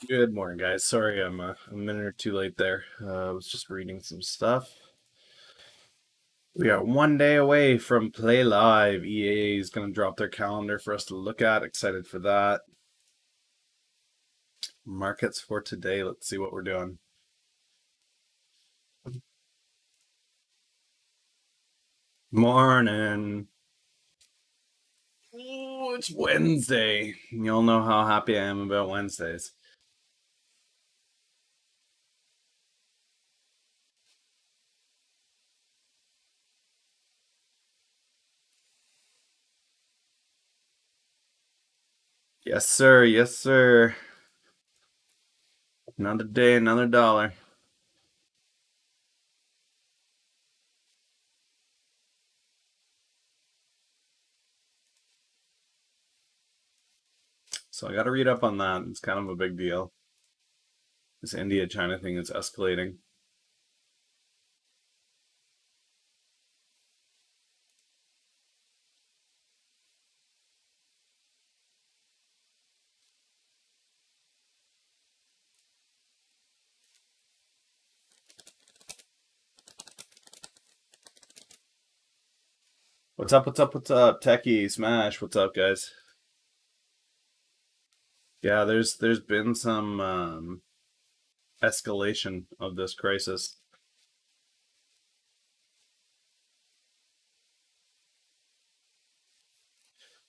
Good morning, guys. Sorry I'm a minute or two late there. I was just reading some stuff. We are one day away from Play Live. EA is going to drop their calendar for us to look at. Excited for that. Markets for today. Let's see what we're doing. Morning. Oh, it's Wednesday. You'll know how happy I am about Wednesdays. Yes, sir. Yes, sir. Another day, another dollar. So I got to read up on that. It's kind of a big deal. This India-China thing is escalating. What's up? What's up? What's up? Techie Smash. What's up, guys? Yeah, there's been some escalation of this crisis.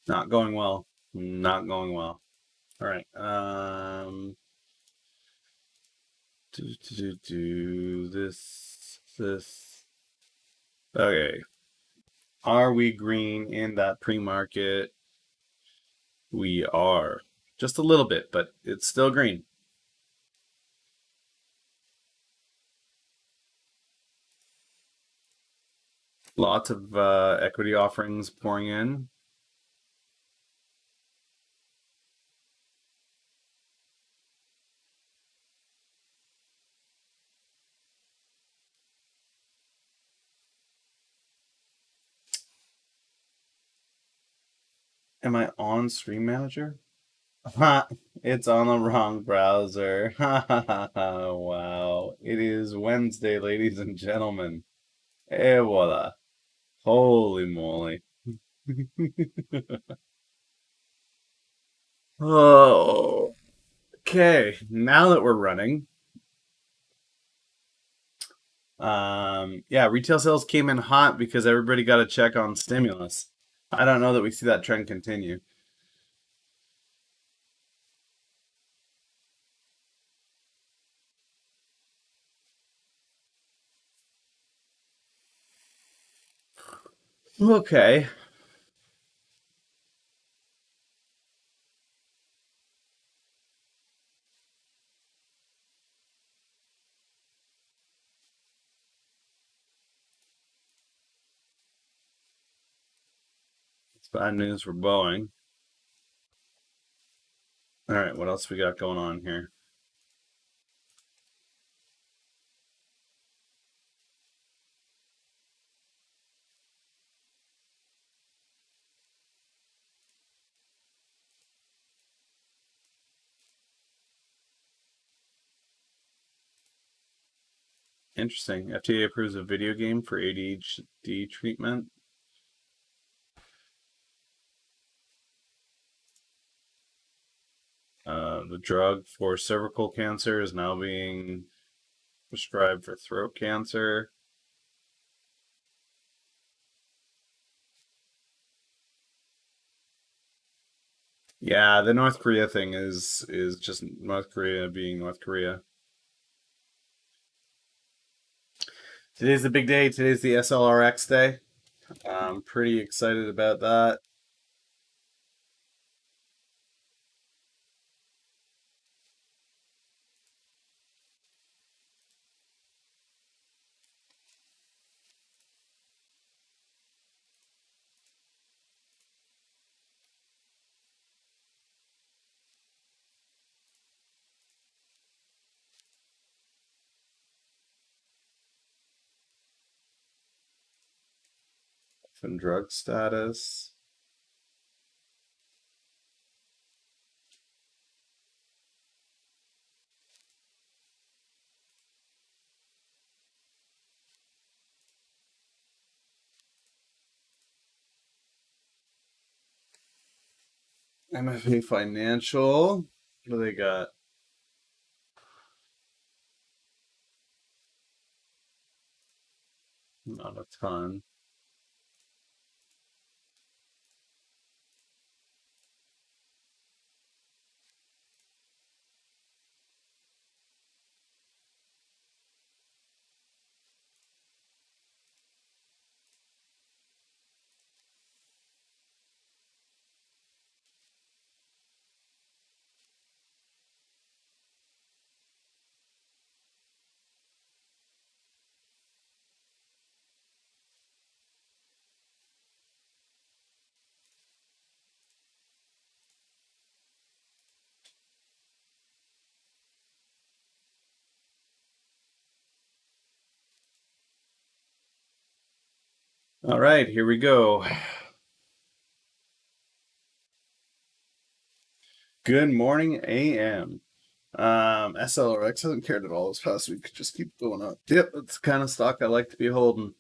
Not going well. Not going well. All right. Do this. Okay. Are we green in that pre-market? We are. Just a little bit, but it's still green. Lots of equity offerings pouring in. Am I on Stream Manager? Ha! It's on the wrong browser. Ha ha ha ha. Wow. It is Wednesday, ladies and gentlemen. Et voila. Holy moly. Oh. Okay. Now that we're running, yeah, retail sales came in hot because everybody got a check on stimulus. I don't know that we see that trend continue. Okay. It's bad news for Boeing. All right, what else we got going on here? Interesting. FDA approves a video game for ADHD treatment. The drug for cervical cancer is now being prescribed for throat cancer. Yeah, the North Korea thing is just North Korea being North Korea. Today's the big day. Today's the SLRX day. I'm pretty excited about that. From drug status. MFA Financial. What do they got? Not a ton. All right, here we go. Good morning, AM. SLRX hasn't cared at all this past week. Just keep going up. Yep, that's the kind of stock I like to be holding.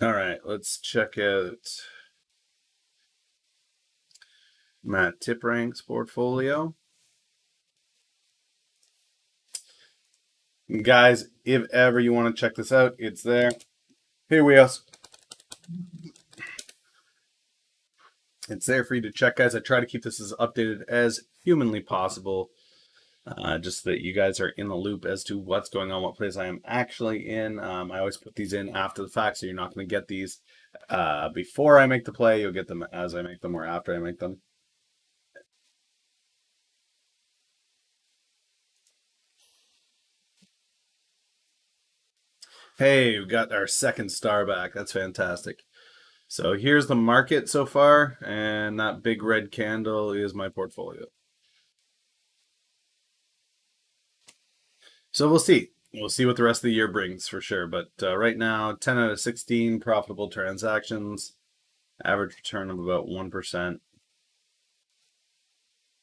All right, let's check out Matt Tiprank's portfolio. Guys, if ever you want to check this out, it's there. Here we are. It's there for you to check, guys. I try to keep this as updated as humanly possible, just so that you guys are in the loop as to what's going on, what place I am actually in. I always put these in after the fact, so you're not going to get these before I make the play. You'll get them as I make them or after I make them. Hey, we got our second star back. That's fantastic. So here's the market so far, and that big red candle is my portfolio. So we'll see. We'll see what the rest of the year brings for sure. But right now, 10 out of 16 profitable transactions, average return of about 1%.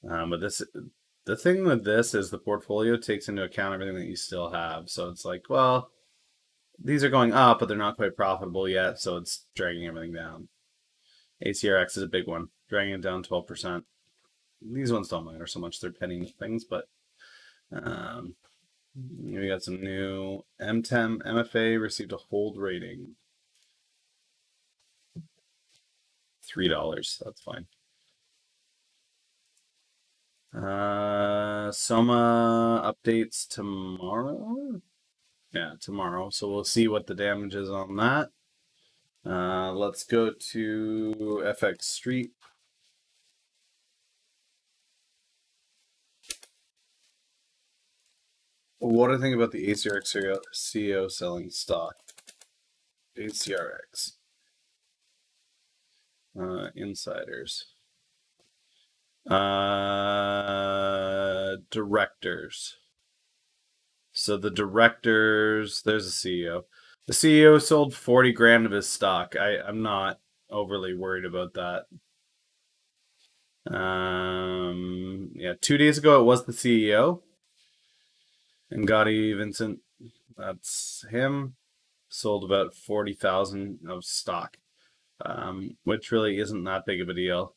But the thing with this is the portfolio takes into account everything that you still have. So it's like, well, these are going up, but they're not quite profitable yet, so it's dragging everything down. ACRX is a big one, dragging it down 12%. These ones don't matter so much; they're penny things. But we got some new M10 MFA received a hold rating, $3. That's fine. Soma updates tomorrow. Yeah, tomorrow. So we'll see what the damage is on that. Let's go to FX Street. What do I think about the ACRX CEO selling stock? ACRX. Insiders. Directors. So the directors, there's a CEO. The CEO sold 40 grand of his stock. I'm not overly worried about that. Yeah, 2 days ago it was the CEO. And Gotti Vincent, that's him, sold about 40,000 of stock, which really isn't that big of a deal.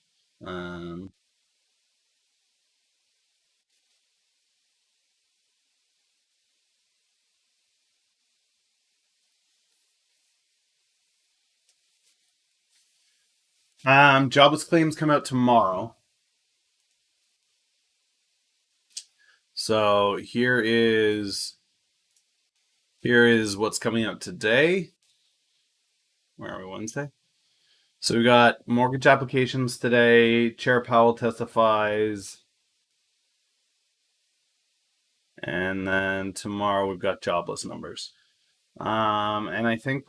Jobless claims come out tomorrow. So here is what's coming out today. Where are we? Wednesday. So we got mortgage applications today. Chair Powell testifies. And then tomorrow we've got jobless numbers. And I think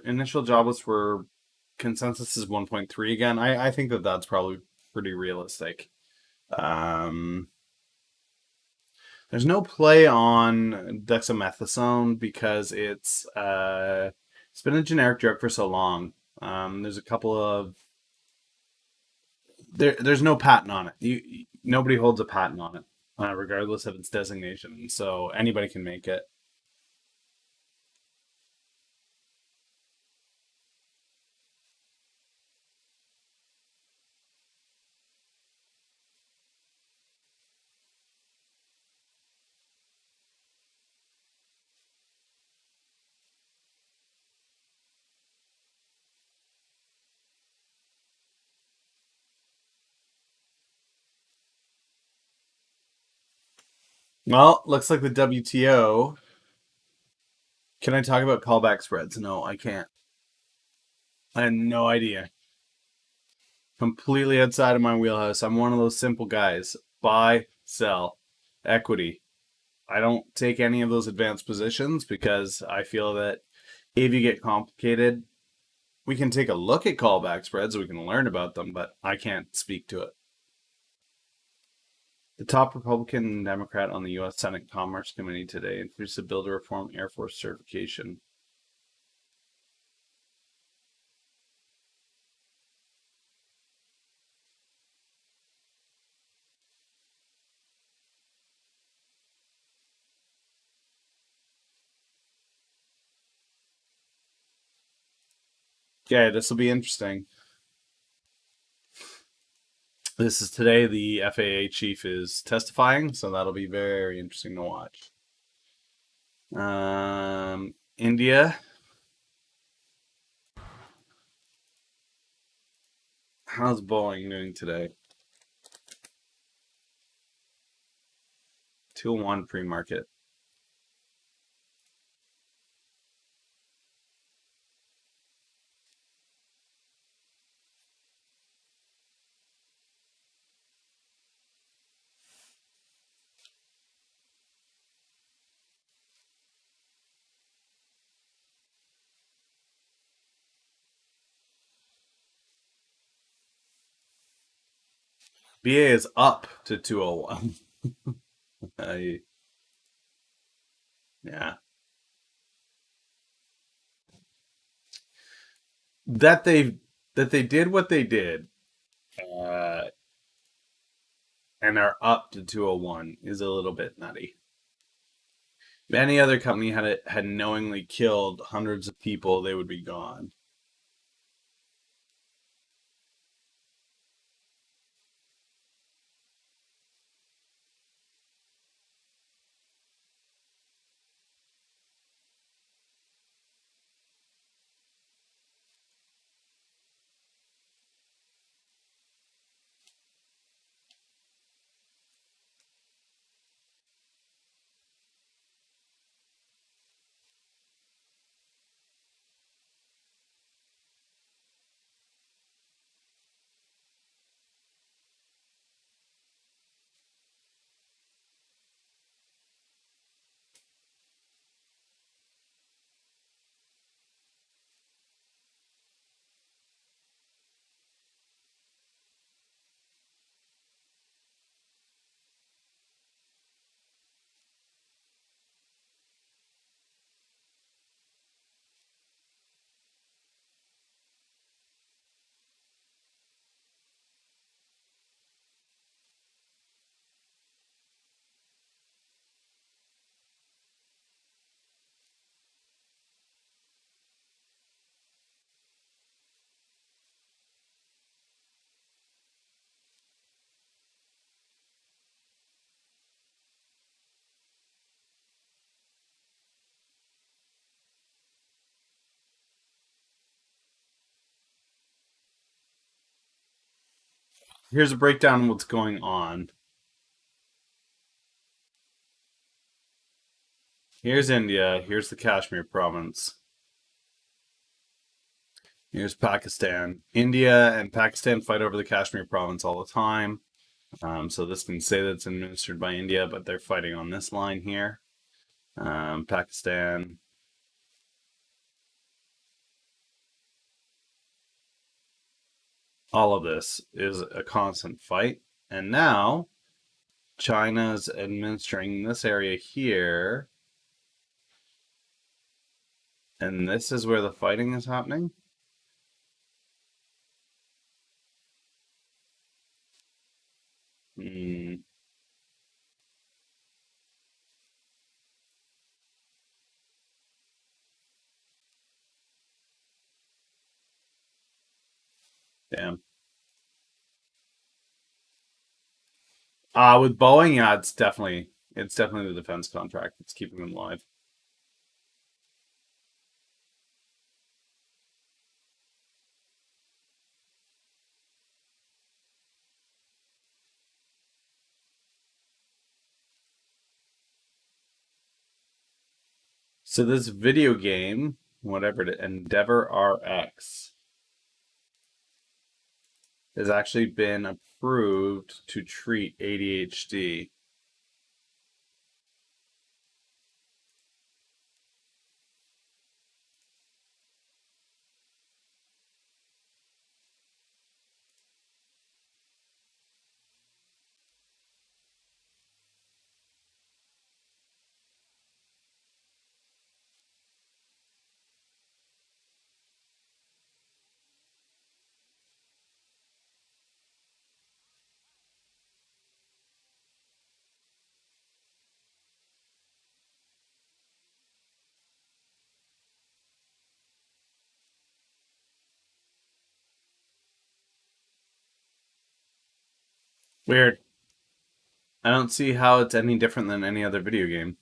initial jobless were consensus is 1.3 again. I think that's probably pretty realistic. There's no play on dexamethasone because it's been a generic drug for so long. There's a couple of there's no patent on it. Nobody holds a patent on it, regardless of its designation. So anybody can make it. Well, looks like the WTO. Can I talk about callback spreads? No, I can't. I had no idea. Completely outside of my wheelhouse. I'm one of those simple guys. Buy, sell, equity. I don't take any of those advanced positions because I feel that if you get complicated, we can take a look at callback spreads, we can learn about them, but I can't speak to it. The top Republican and Democrat on the U.S. Senate Commerce Committee today introduced a bill to reform Air Force certification. Okay, this will be interesting. This is today. The FAA chief is testifying, so that'll be very interesting to watch. India. How's Boeing doing today? 201 pre-market. BA is up to 201. Yeah. That they did what they did, uh, and are up to 201 is a little bit nutty. If any other company had knowingly killed hundreds of people, they would be gone. Here's a breakdown of what's going on. Here's India. Here's the Kashmir province. Here's Pakistan. India and Pakistan fight over the Kashmir province all the time. So this can say that it's administered by India, but they're fighting on this line here. Pakistan. All of this is a constant fight. And now China's administering this area here. And this is where the fighting is happening. Hmm. Damn. With Boeing, yeah, it's definitely the defense contract that's keeping them alive. So this video game, whatever it is, Endeavor RX, has actually been approved to treat ADHD. Weird. I don't see how it's any different than any other video game.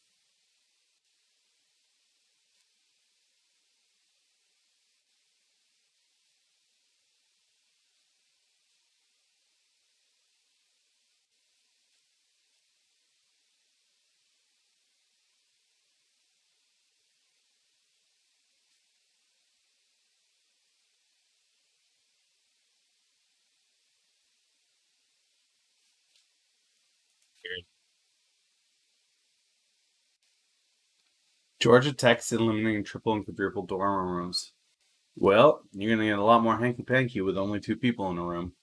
Weird. Georgia Tech's eliminating triple and quadruple dorm rooms. Well, you're gonna get a lot more hanky panky with only two people in a room.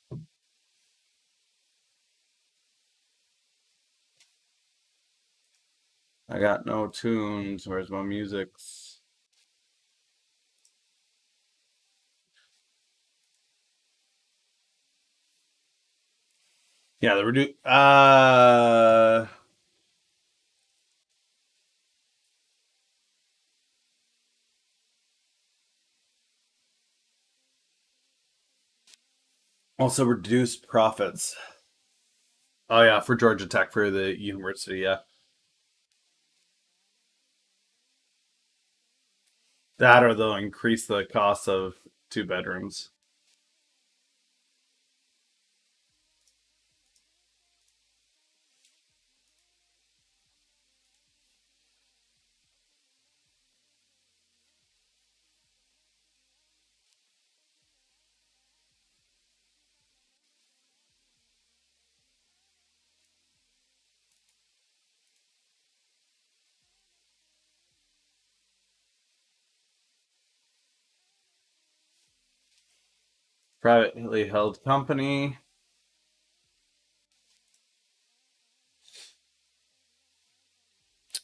I got no tunes. Where's my musics? Yeah, the reduce. Also reduced profits. Oh yeah, for Georgia Tech for the university. Yeah, that or they'll increase the cost of two bedrooms. Privately held company.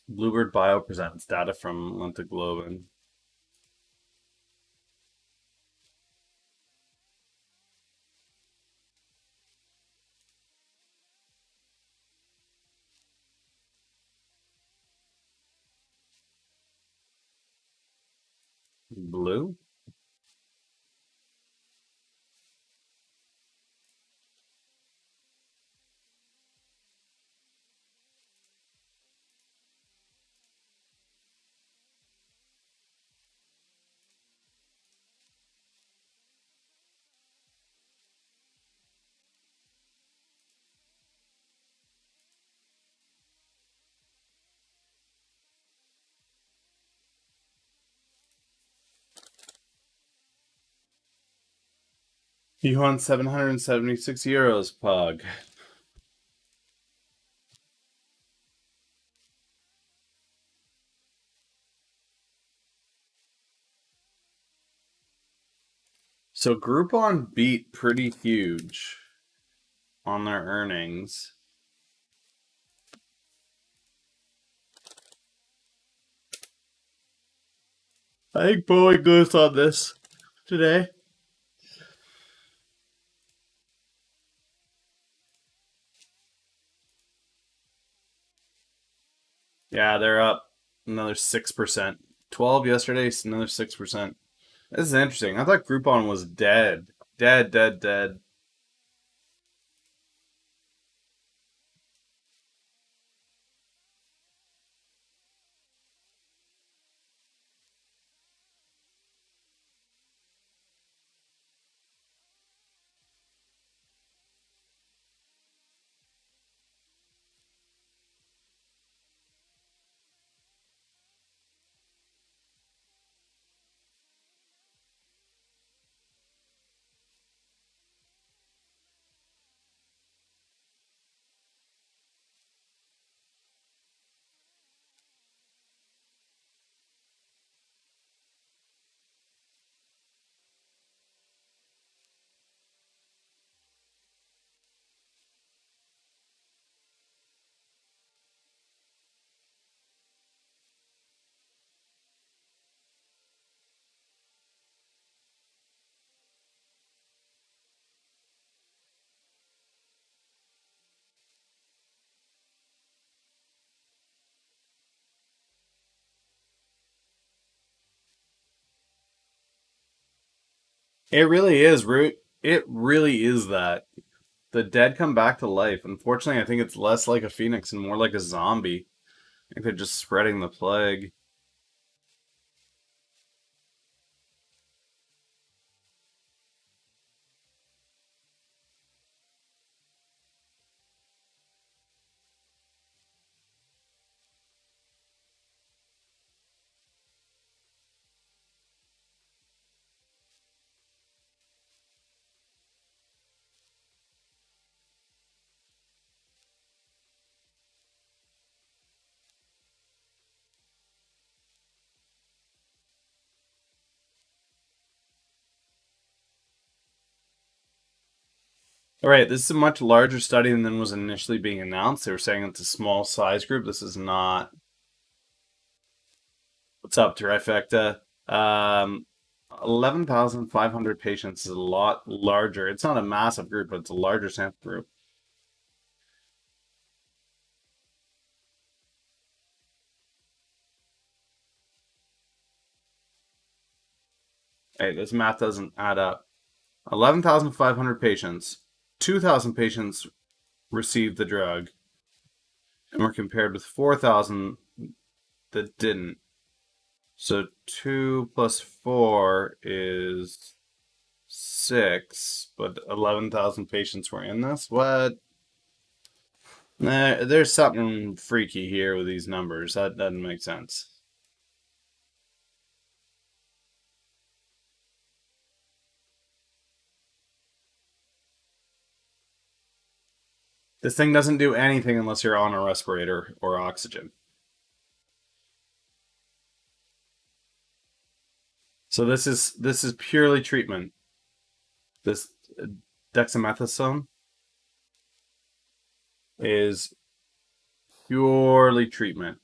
Bluebird Bio presents data from Lentiglobin. Blue. He won 776 euros, Pug. So Groupon beat pretty huge on their earnings. I think Boeing goes on this today. Yeah, they're up another 6%. 12 yesterday, another 6%. This is interesting. I thought Groupon was dead. Dead, dead, dead. It really is, Root. It really is that. The dead come back to life. Unfortunately, I think it's less like a phoenix and more like a zombie. I think they're just spreading the plague. All right, this is a much larger study than was initially being announced. They were saying it's a small size group. This is not. What's up, Trifecta? 11,500 patients is a lot larger. It's not a massive group, but it's a larger sample group. Hey, this math doesn't add up. 11,500 patients. 2,000 patients received the drug, and were compared with 4,000 that didn't. So 2 plus 4 is 6, but 11,000 patients were in this? What? Nah, there's something freaky here with these numbers. That doesn't make sense. This thing doesn't do anything unless you're on a respirator or oxygen. So this is purely treatment. This dexamethasone is purely treatment.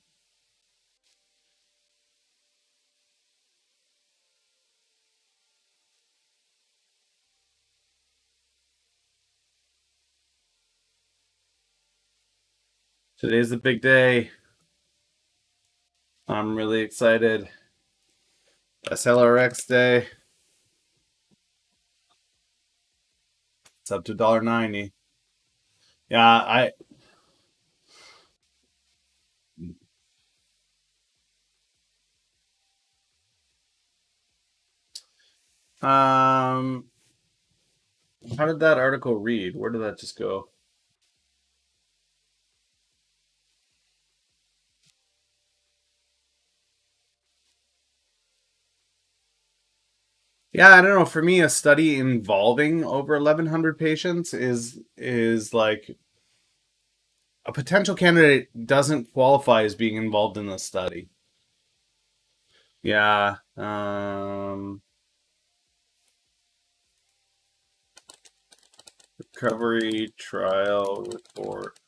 Today's the big day. I'm really excited. SLRX day. It's up to $1.90. Yeah, I how did that article read? Where did that just go? Yeah, I don't know. For me, a study involving over 1,100 patients is like a potential candidate doesn't qualify as being involved in the study. Yeah. Recovery trial report.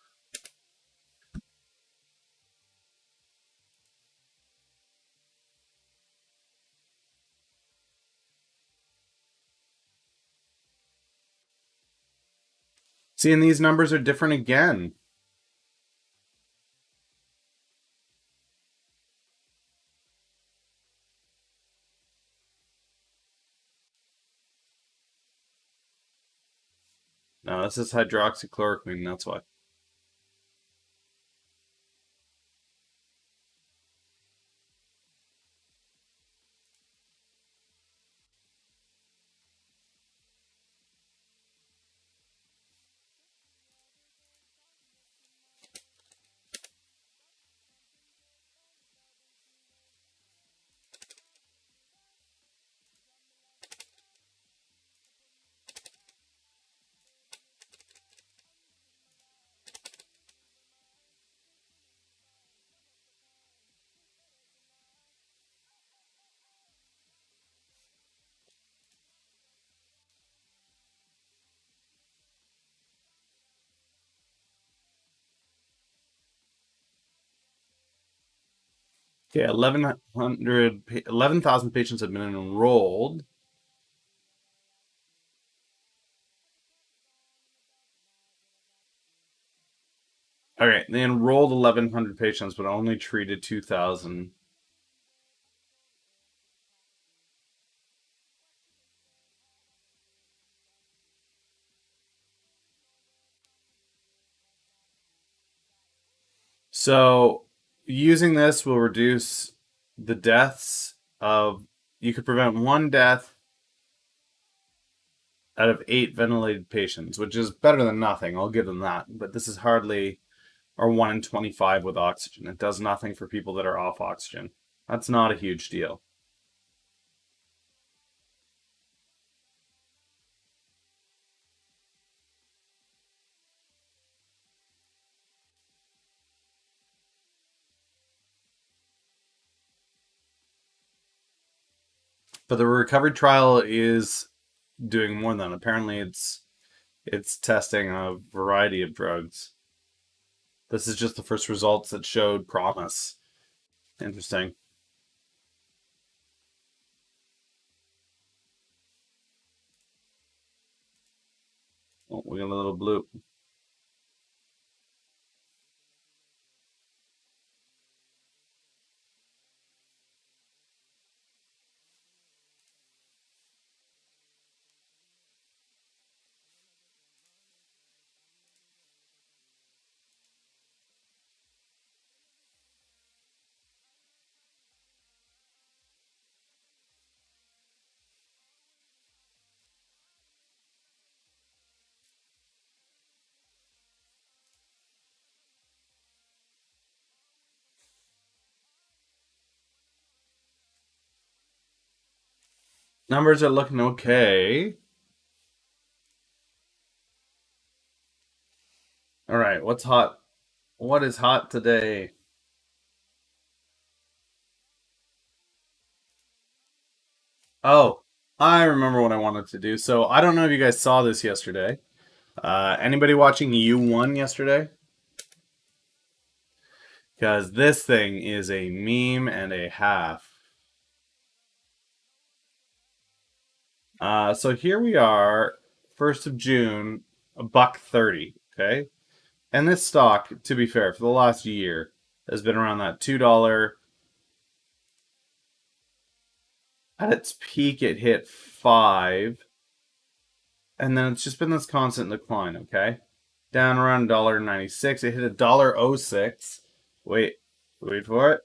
See, and these numbers are different again. No, this is hydroxychloroquine, that's why. Okay, 11,000 patients have been enrolled. All right, they enrolled 1,100 patients, but only treated 2,000. So using this will reduce the deaths of. You could prevent one death out of 8 ventilated patients, which is better than nothing. I'll give them that. But this is hardly, or 1 in 25 with oxygen. It does nothing for people that are off oxygen. That's not a huge deal. But the recovery trial is doing more than. Apparently, it's testing a variety of drugs. This is just the first results that showed promise. Interesting. Oh, we got a little bloop. Numbers are looking okay. All right, what's hot? What is hot today? Oh, I remember what I wanted to do. So I don't know if you guys saw this yesterday. Anybody watching U1 yesterday? Because this thing is a meme and a half. So here we are, 1st of June, a buck 30. Okay, and this stock, to be fair, for the last year has been around that $2. At its peak, it hit 5, and then it's just been this constant decline. Okay, down around $1.96. It hit $1.06. Wait for it.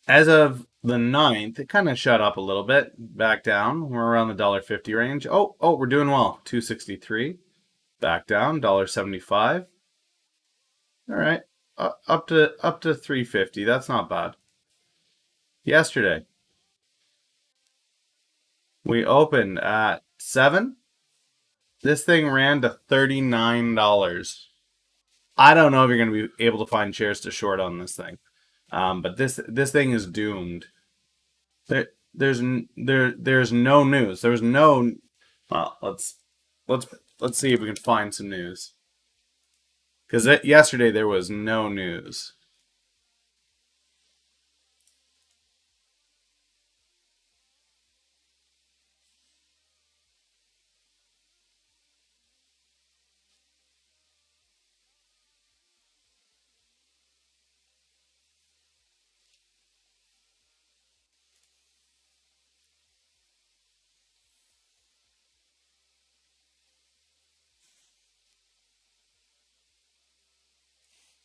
As of the 9th, it kind of shut up a little bit, back down. We're around the $1.50 range. Oh, we're doing well. 263, back down $1.75. All right, up to 350. That's not bad. Yesterday we opened at 7. This thing ran to $39. I don't know if you're going to be able to find shares to short on this thing, but this thing is doomed. There's no news. There's no. Well, let's let's see if we can find some news. Because yesterday there was no news.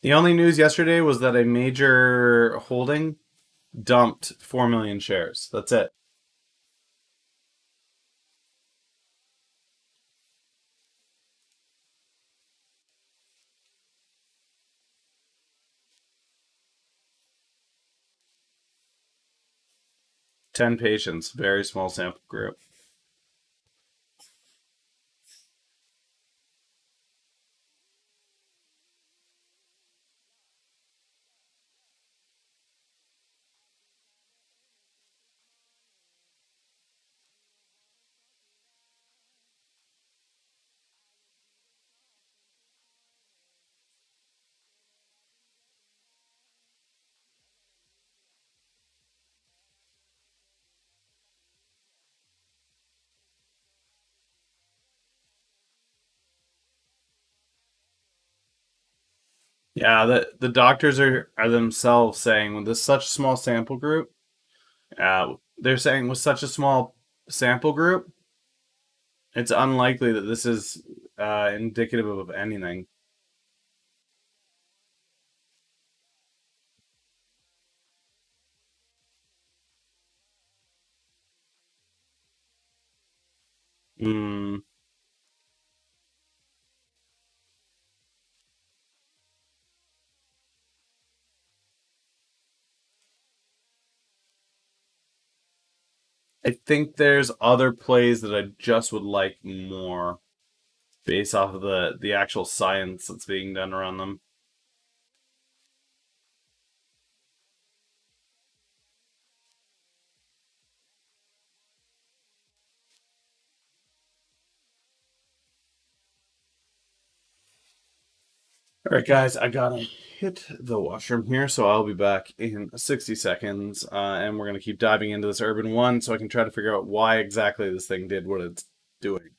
The only news yesterday was that a major holding dumped 4 million shares. That's it. 10 patients, very small sample group. Yeah, the doctors are themselves saying with this such a small sample group, they're saying with such a small sample group, it's unlikely that this is indicative of anything. Mm, I think there's other plays that I just would like more based off of the actual science that's being done around them. All right, guys, I gotta hit the washroom here, so I'll be back in 60 seconds, and we're gonna keep diving into this Urban One so I can try to figure out why exactly this thing did what it's doing.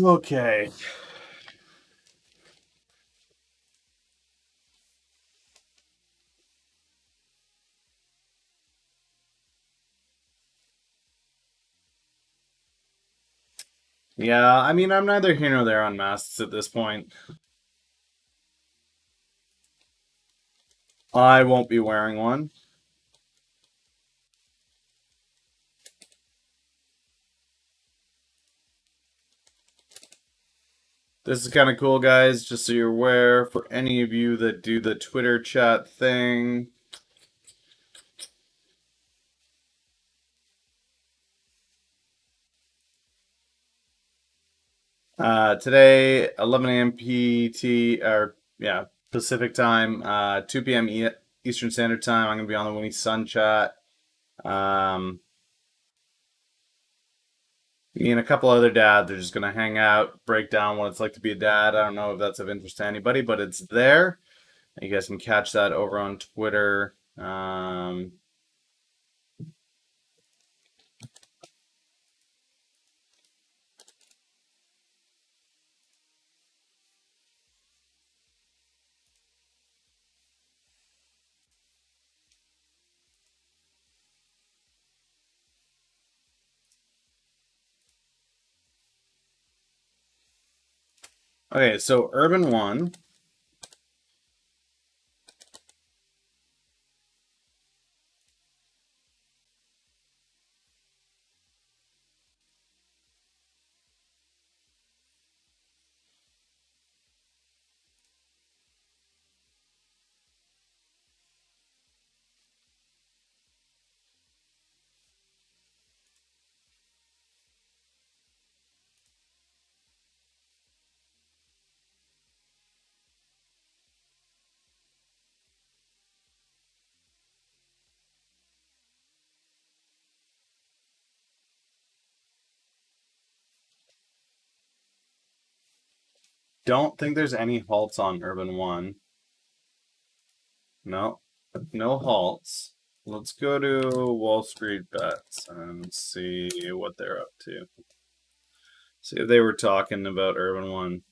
Okay. Yeah, I mean, I'm neither here nor there on masks at this point. I won't be wearing one. This is kind of cool, guys, just so you're aware, for any of you that do the Twitter chat thing. Today, 11 a.m. PT, or yeah, Pacific time, 2 p.m. Eastern Standard Time. I'm going to be on the Winnie Sun chat. Me and a couple other dads are just going to hang out, break down what it's like to be a dad. I don't know if that's of interest to anybody, but it's there. You guys can catch that over on Twitter. Okay, so Urban One. Don't think there's any halts on Urban One. No, no halts. Let's go to Wall Street Bets and see what they're up to. See if they were talking about Urban One.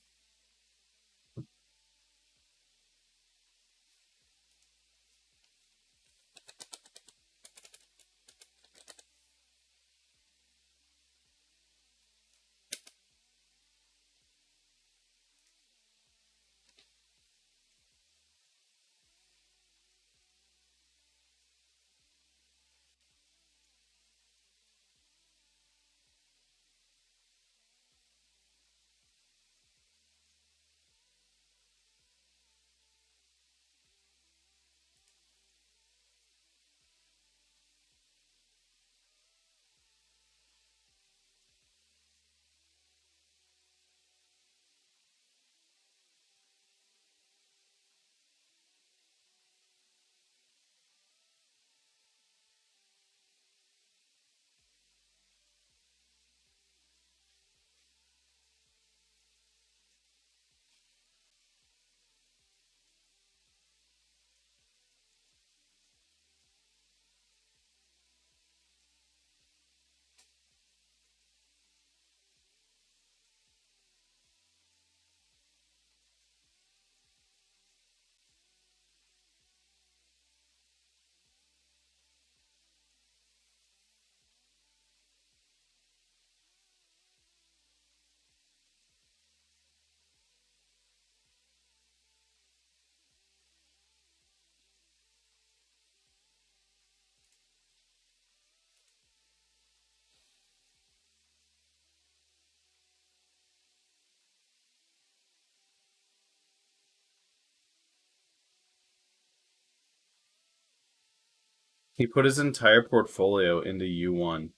He put his entire portfolio into U1.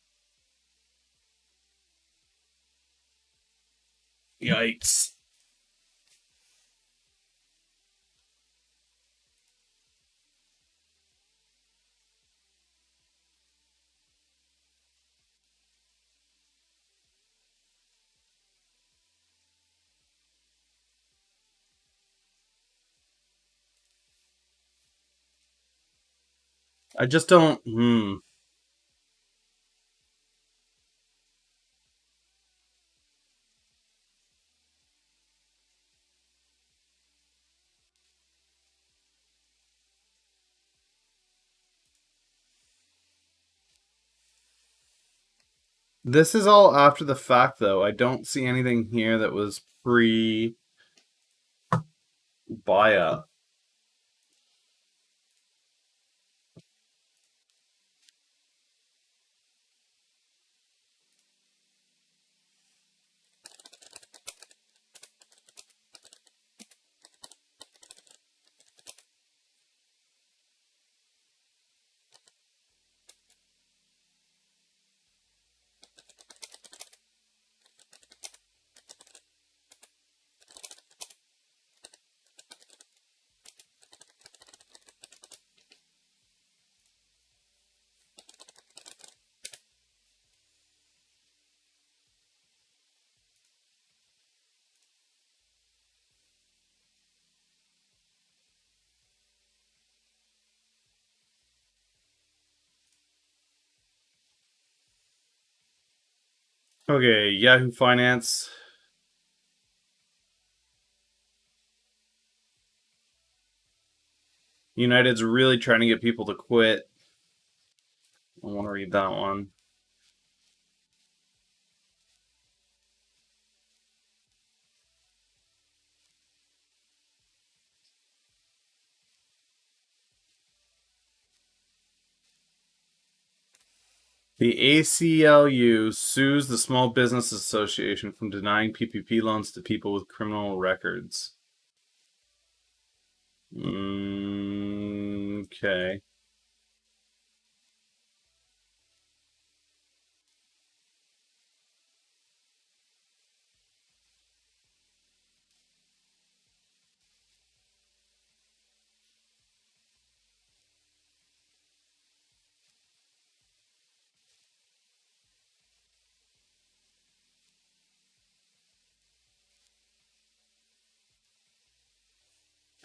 Yikes. I just don't. This is all after the fact, though. I don't see anything here that was pre-buyout. Okay, Yahoo Finance. United's really trying to get people to quit. I want to read that one. The ACLU sues the Small Business Association from denying PPP loans to people with criminal records. Okay.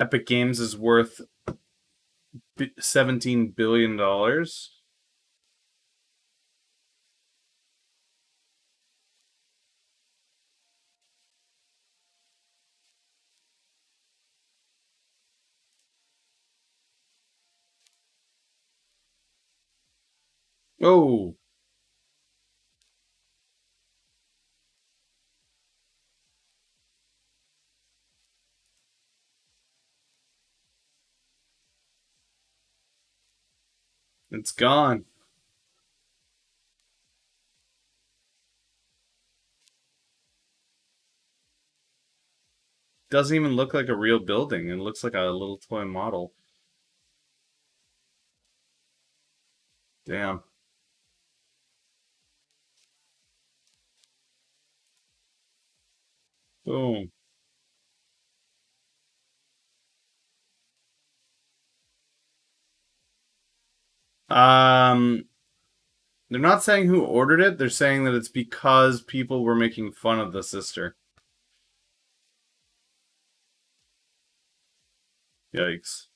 Epic Games is worth $17 billion. Oh, it's gone. Doesn't even look like a real building. It looks like a little toy model. Damn. Boom. Um, they're not saying who ordered it. They're saying that it's because people were making fun of the sister. Yikes.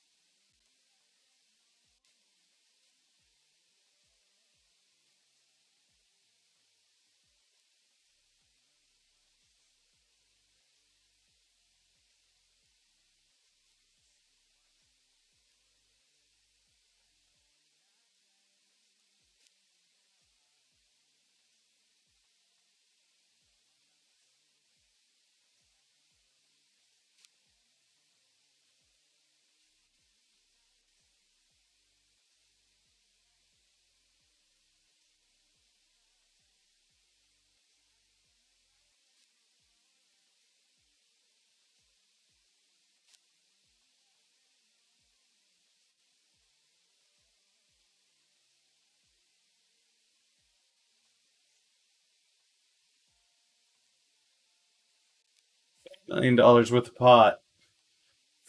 $1 million worth of pot.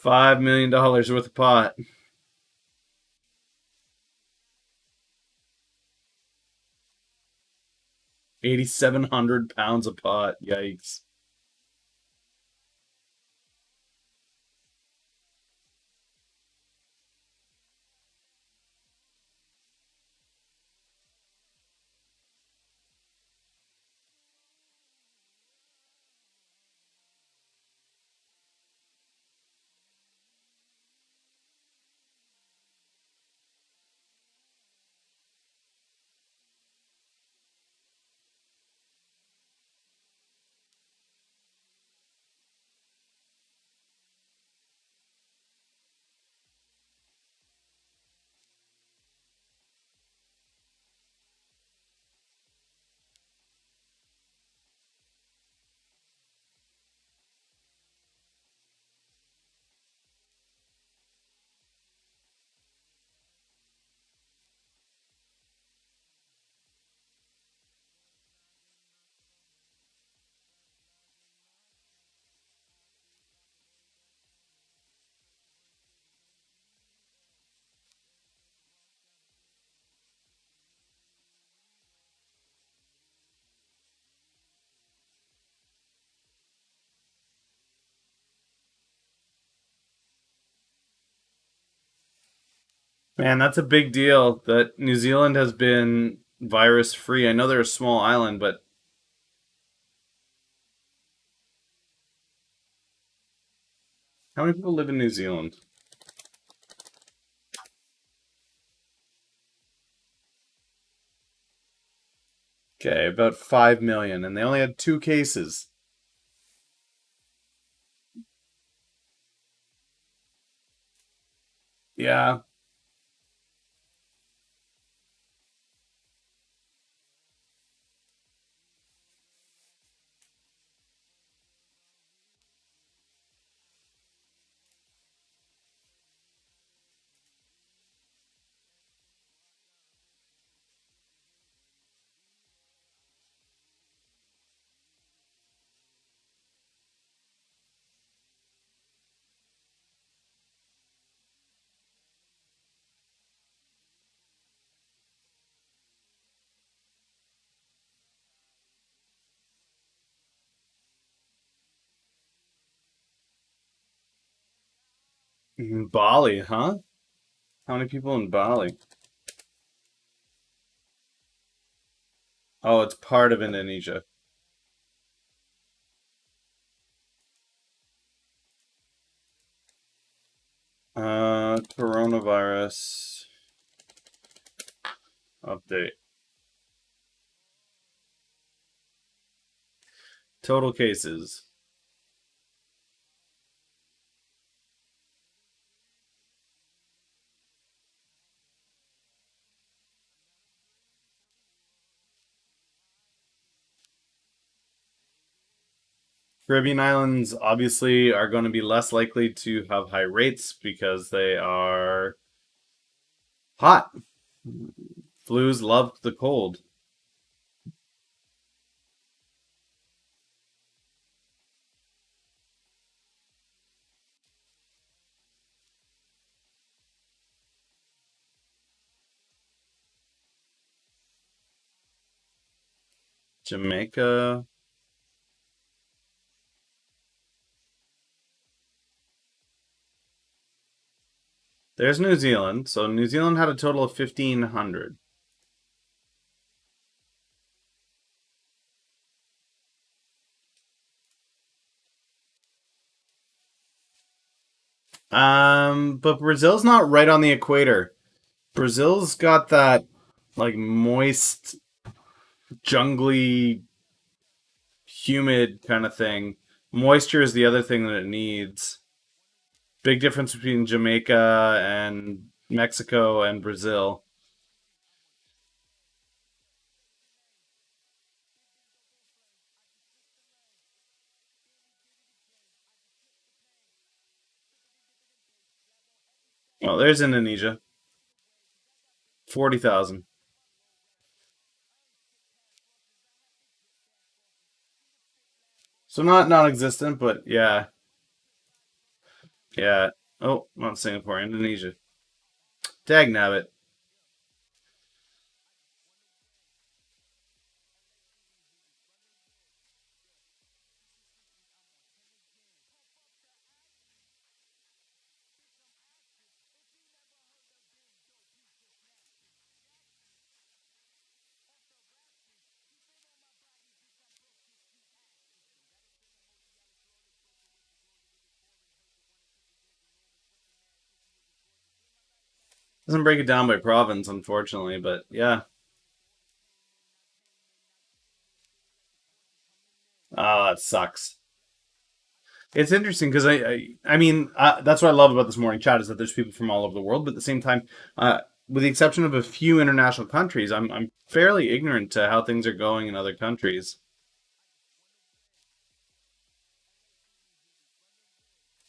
$5 million worth of pot. 8,700 pounds of pot. Yikes. Man, that's a big deal that New Zealand has been virus free. I know they're a small island, but how many people live in New Zealand? Okay, about 5 million, and they only had two cases. Yeah. Bali, huh? How many people in Bali? Oh, it's part of Indonesia. Coronavirus update. Total cases. Caribbean islands obviously are going to be less likely to have high rates because they are hot. Flus love the cold. Jamaica. There's New Zealand. So New Zealand had a total of 1,500. But Brazil's not right on the equator. Brazil's got that like moist, jungly, humid kind of thing. Moisture is the other thing that it needs. Big difference between Jamaica and Mexico and Brazil. Well, there's Indonesia. 40,000. So not non-existent, but yeah. Yeah. Oh, not Singapore, Indonesia. Dag nabbit. Doesn't break it down by province, unfortunately, but yeah. Oh, that sucks. It's interesting because I mean, that's what I love about this morning chat is that there's people from all over the world, but at the same time, with the exception of a few international countries, I'm fairly ignorant to how things are going in other countries.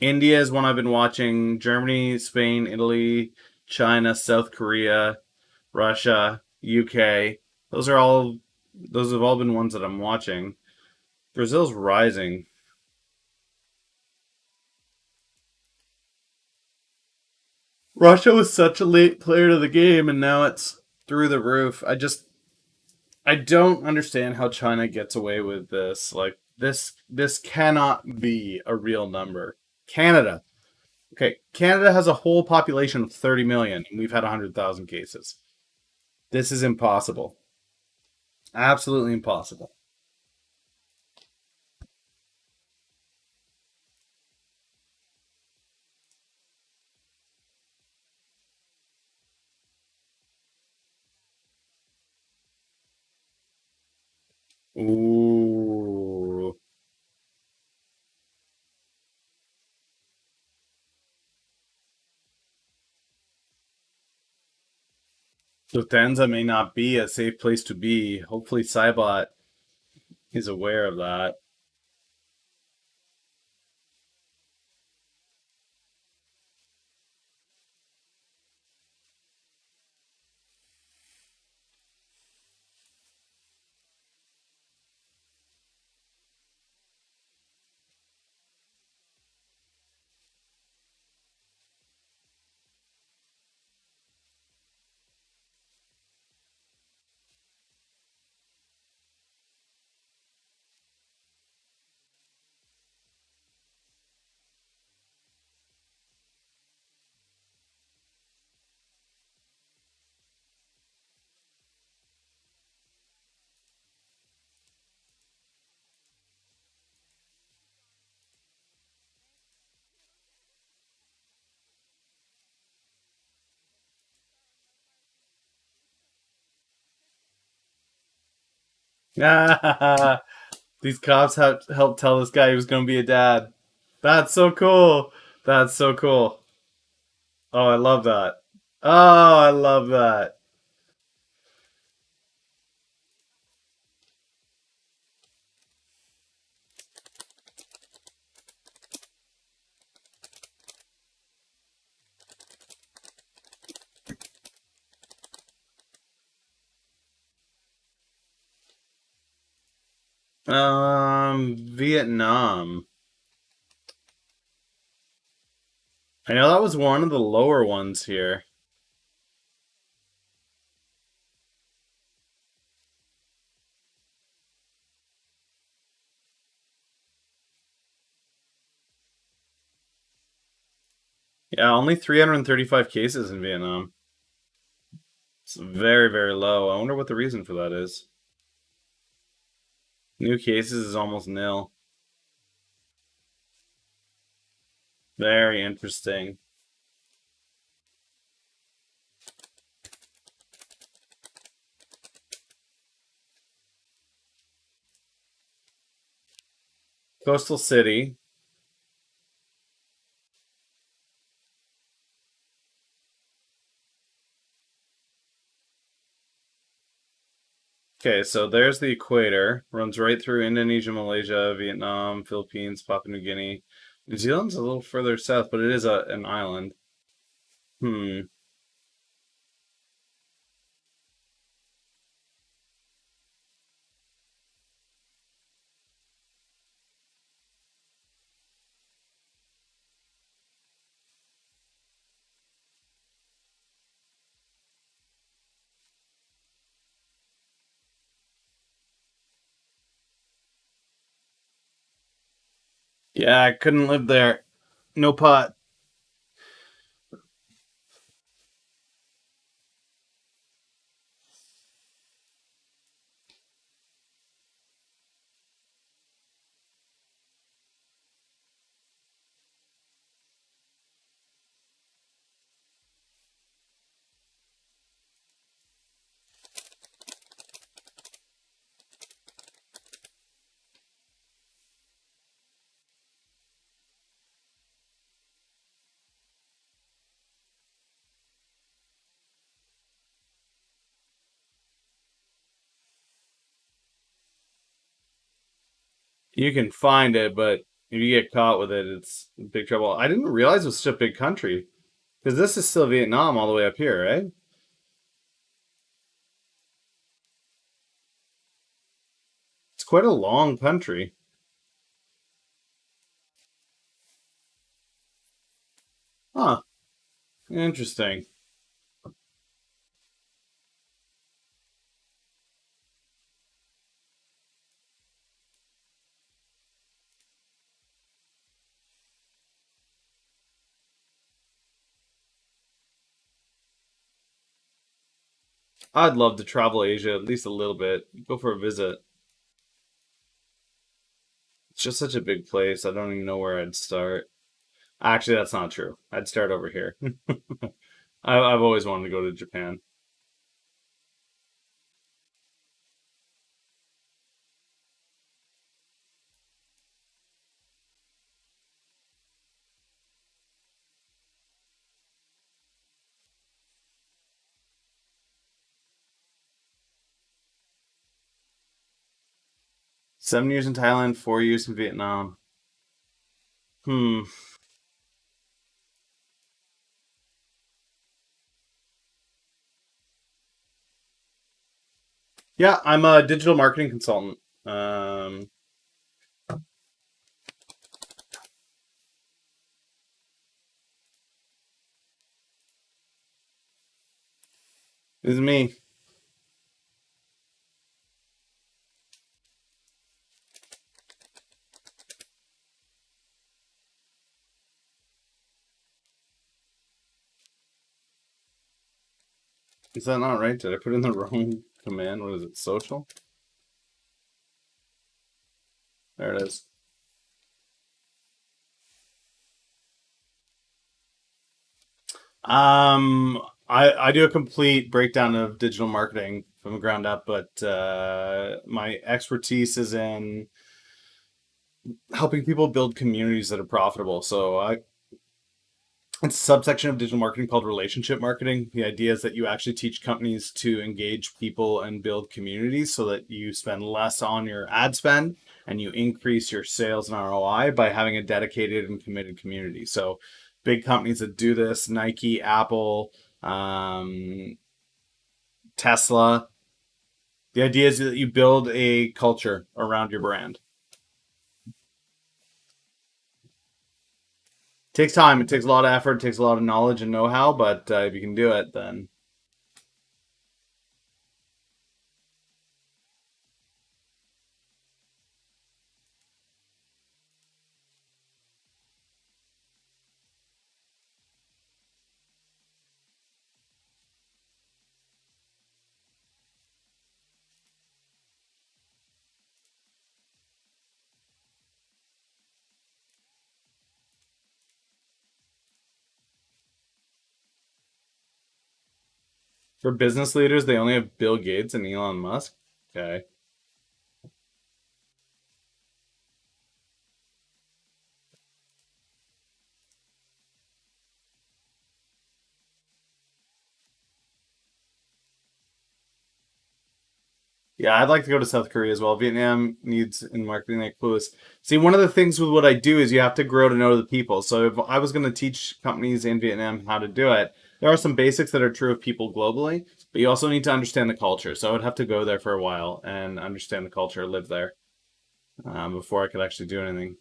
India is one I've been watching. Germany, Spain, Italy, China, South Korea, Russia, UK. Those are all those have all been ones that I'm watching. Brazil's rising. Russia was such a late player to the game, and now it's through the roof. I don't understand how China gets away with this. Like this cannot be a real number. Canada. Okay, Canada has a whole population of 30 million, and we've had 100,000 cases. This is impossible. Absolutely impossible. Ooh. Lufthansa may not be a safe place to be. Hopefully, Cybot is aware of that. These cops have helped tell this guy he was going to be a dad. That's so cool. That's so cool. Oh, I love that. Oh, I love that. Vietnam. I know that was one of the lower ones here. Yeah, only 335 cases in Vietnam. It's very, very low. I wonder what the reason for that is. New cases is almost nil. Very interesting. Coastal City. Okay, so there's the equator. Runs right through Indonesia, Malaysia, Vietnam, Philippines, Papua New Guinea. New Zealand's a little further south, but it is an island. Hmm. Yeah, I couldn't live there. No pot. You can find it, but if you get caught with it, it's big trouble. I didn't realize it was such a big country. Because this is still Vietnam all the way up here, right? It's quite a long country. Huh. Interesting. I'd love to travel Asia at least a little bit. Go for a visit. It's just such a big place. I don't even know where I'd start. Actually, that's not true. I'd start over here. I've always wanted to go to Japan. 7 years in Thailand, 4 years in Vietnam. Hmm. Yeah, I'm a digital marketing consultant. This is me. Is that not right? Did I put in the wrong command? What is it? Social? There it is. Um, I do a complete breakdown of digital marketing from the ground up, but my expertise is in helping people build communities that are profitable. It's a subsection of digital marketing called relationship marketing. The idea is that you actually teach companies to engage people and build communities so that you spend less on your ad spend and you increase your sales and ROI by having a dedicated and committed community. So, big companies that do this, Nike, Apple, Tesla, the idea is that you build a culture around your brand. It takes time, it takes a lot of effort, it takes a lot of knowledge and know how, but if you can do it, then for business leaders, they only have Bill Gates and Elon Musk. Okay. Yeah, I'd like to go to South Korea as well. Vietnam needs in marketing like clueless. See, one of the things with what I do is you have to grow to know the people. So if I was going to teach companies in Vietnam how to do it, there are some basics that are true of people globally, but you also need to understand the culture. So I would have to go there for a while and understand the culture, live there before I could actually do anything.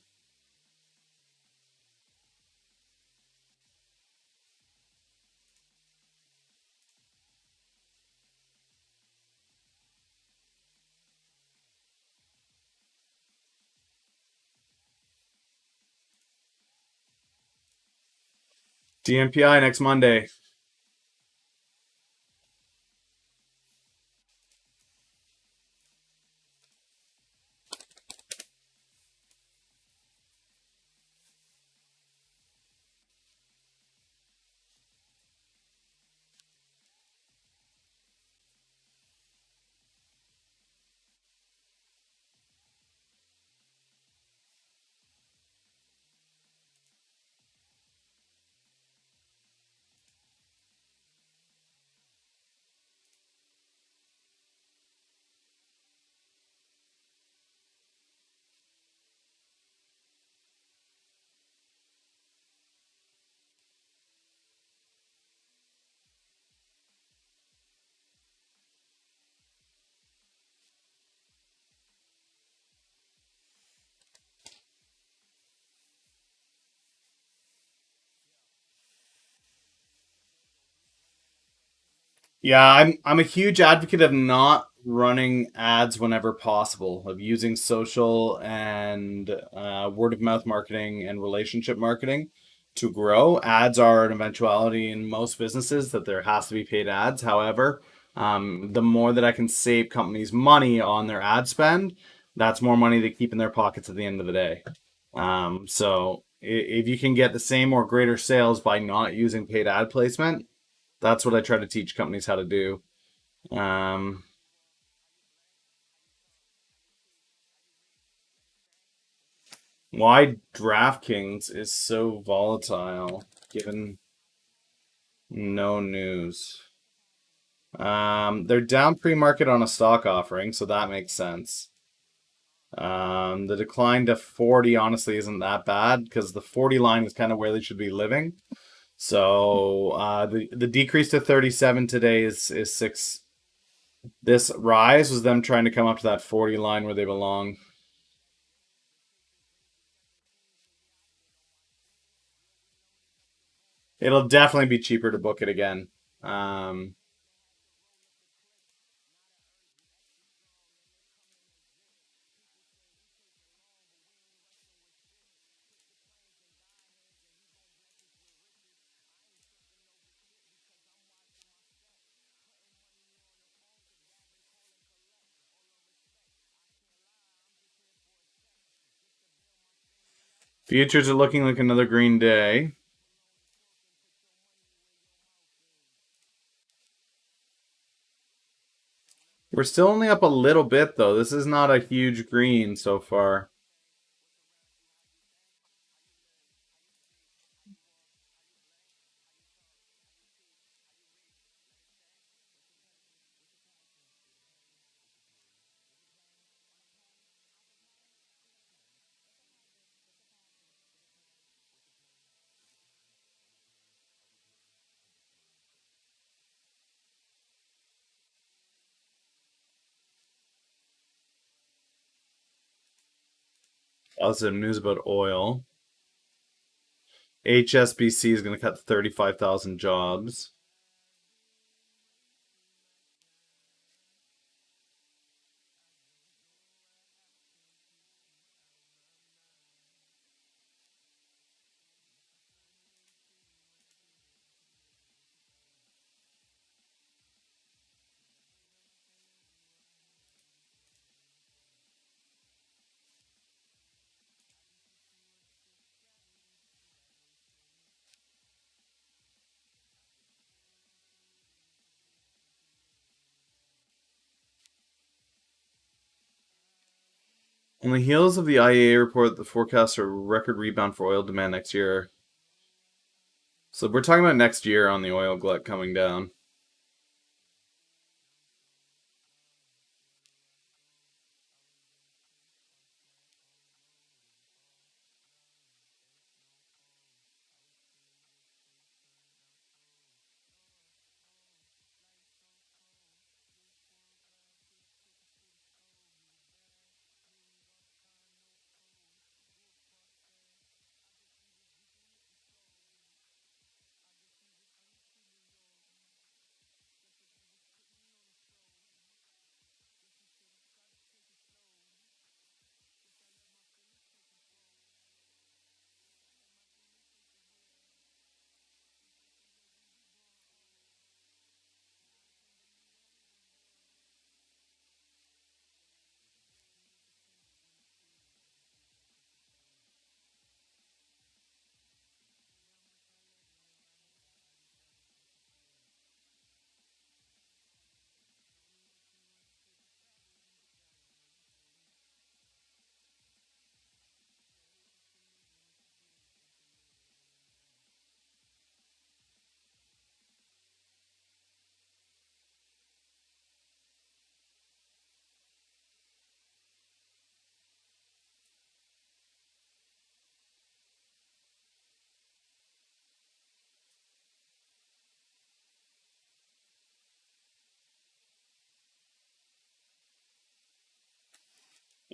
DMPI next Monday. Yeah, I'm a huge advocate of not running ads whenever possible, of using social and word of mouth marketing and relationship marketing to grow. Ads are an eventuality in most businesses that there has to be paid ads. However, The more that I can save companies money on their ad spend, that's more money they keep in their pockets at the end of the day. So if you can get the same or greater sales by not using paid ad placement, that's what I try to teach companies how to do. Um, why DraftKings is so volatile given no news. They're down pre-market on a stock offering, so that makes sense. The decline to 40 honestly isn't that bad because the 40 line is kind of where they should be living. So the decrease to 37 today is six. This rise was them trying to come up to that 40 line where they belong. It'll definitely be cheaper to book it again. Um, Futures are looking like another green day. We're still only up a little bit though. This is not a huge green so far. Positive news about oil. HSBC is going to cut 35,000 jobs. On the heels of the IEA report, the forecasts are a record rebound for oil demand next year. So we're talking about next year on the oil glut coming down.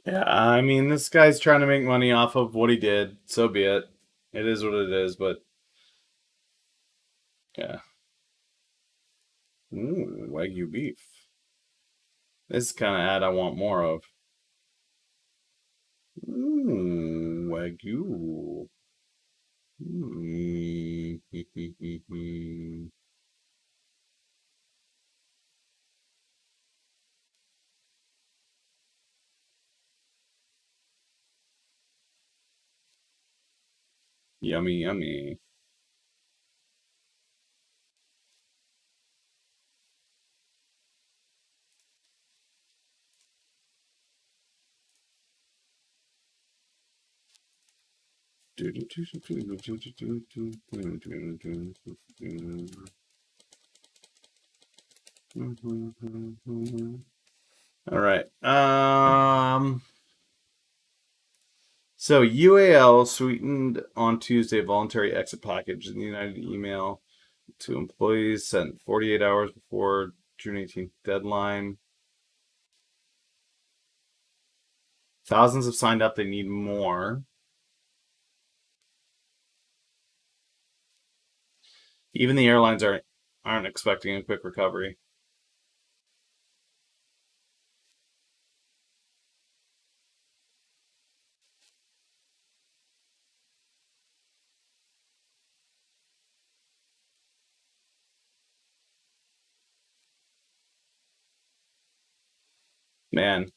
Yeah, I mean, this guy's trying to make money off of what he did. So be it. It is what it is, but yeah. Ooh, Wagyu beef. This is kind of ad I want more of. Ooh, Wagyu. Mm. Yummy, yummy. All right. So UAL sweetened on Tuesday voluntary exit package in the United email to employees sent 48 hours before June 18th deadline. Thousands have signed up. They need more. Even the airlines aren't expecting a quick recovery. Man,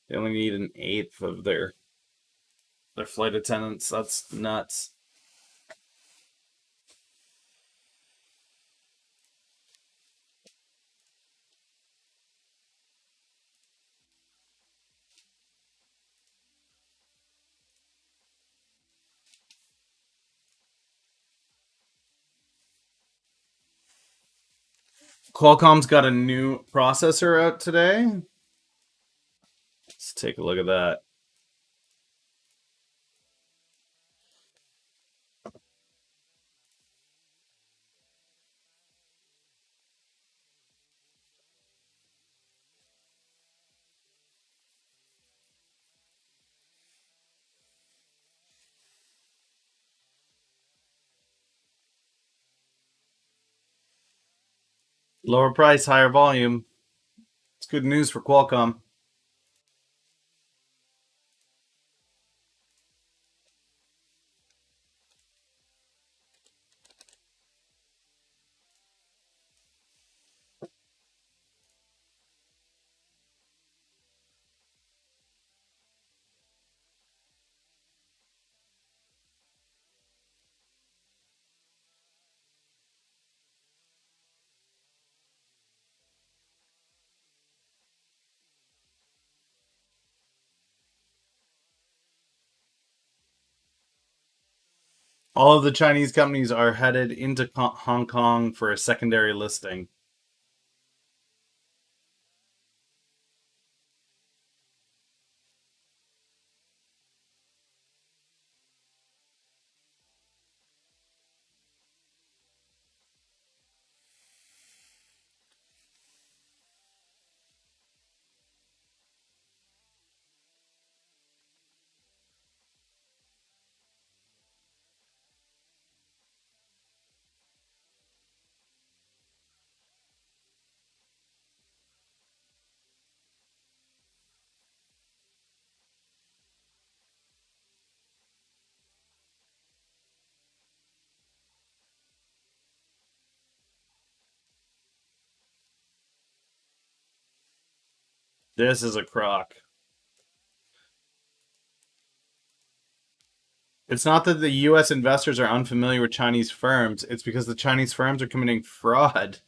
they only need an eighth of their flight attendants. That's nuts. Qualcomm's got a new processor out today. Let's take a look at that. Lower price, higher volume. It's good news for Qualcomm. All of the Chinese companies are headed into Hong Kong for a secondary listing. This is a crock. It's not that the US investors are unfamiliar with Chinese firms, it's because the Chinese firms are committing fraud.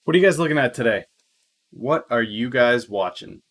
What are you guys looking at today? What are you guys watching?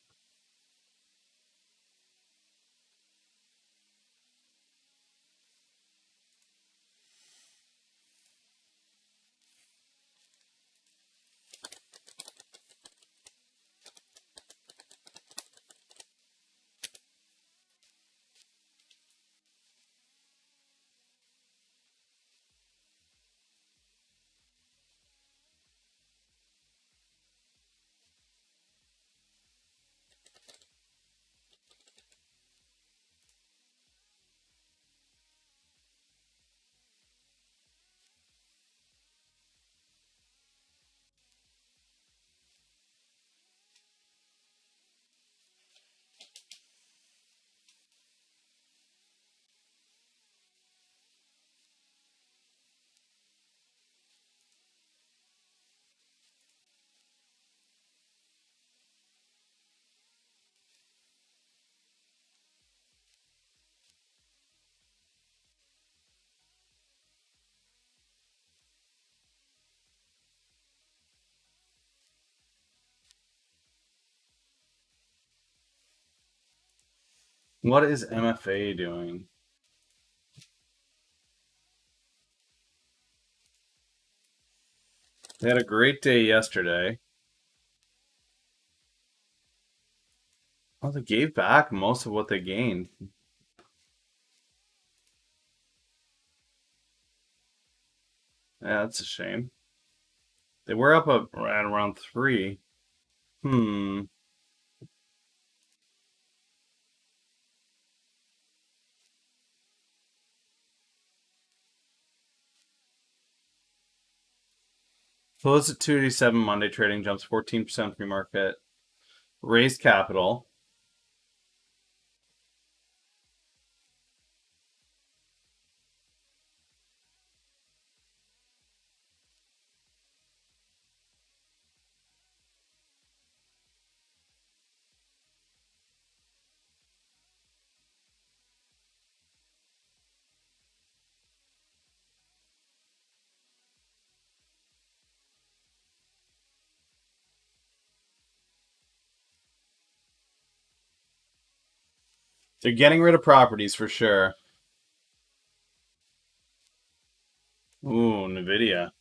What is MFA doing? They had a great day yesterday. Well, they gave back most of what they gained. Yeah, that's a shame. They were up at around 3. Hmm. Closed at 287 Monday. Trading jumps 14% pre-market. Raised capital. They're getting rid of properties for sure. Ooh, Nvidia.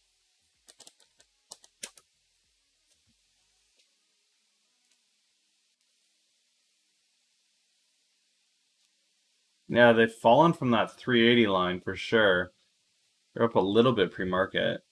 Yeah, they've fallen from that 380 line for sure. They're up a little bit pre-market.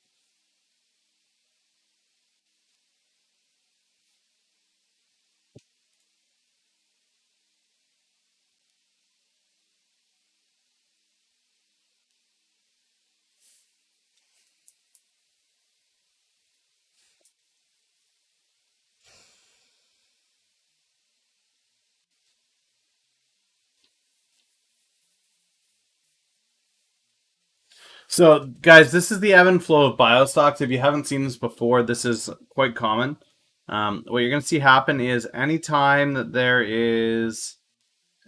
So, guys, this is the ebb and flow of biostocks. If you haven't seen this before, this is quite common. What you're going to see happen is anytime that there is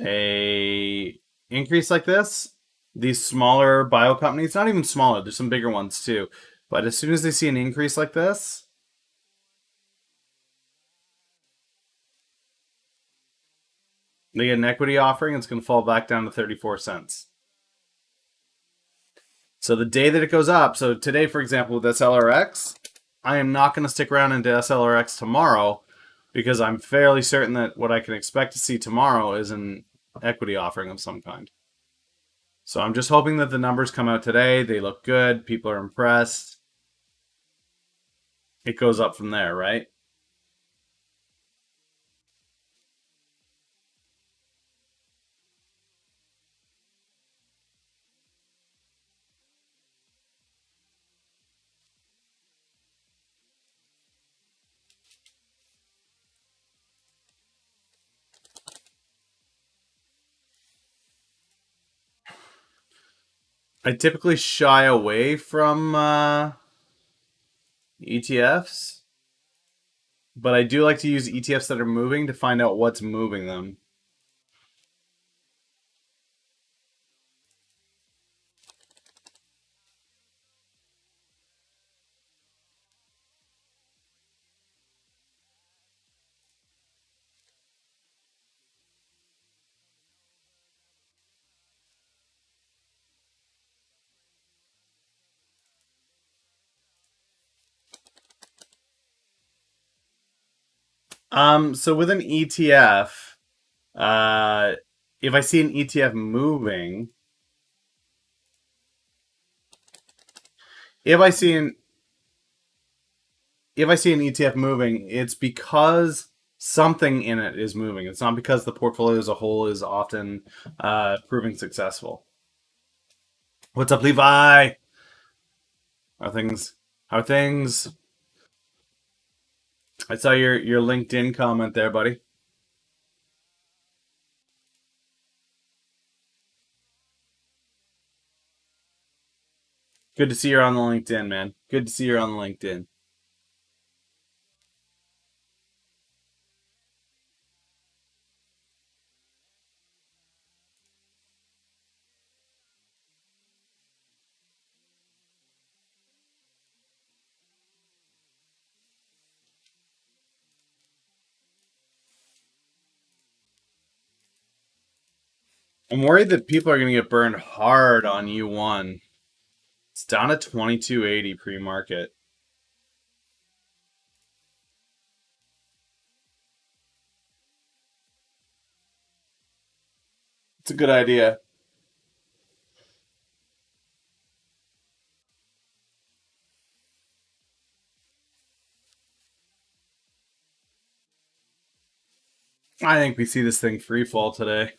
a increase like this, these smaller bio companies, not even smaller, there's some bigger ones too, but as soon as they see an increase like this, they get an equity offering, it's going to fall back down to 34 cents. So the day that it goes up, so today, for example, with SLRX, I am not going to stick around into SLRX tomorrow because I'm fairly certain that what I can expect to see tomorrow is an equity offering of some kind. So I'm just hoping that the numbers come out today. They look good. People are impressed. It goes up from there, right? I typically shy away from ETFs, but I do like to use ETFs that are moving to find out what's moving them. So with an ETF, uh, if I see an ETF moving, if I see an if I see an ETF moving, it's because something in it is moving. It's not because the portfolio as a whole is often proving successful. What's up, Levi? How are things? How are things? I saw your LinkedIn comment there, buddy. Good to see you're on the LinkedIn, man. Good to see you're on the LinkedIn. I'm worried that people are going to get burned hard on U1. It's down to 22.80 pre-market. It's a good idea. I think we see this thing free fall today.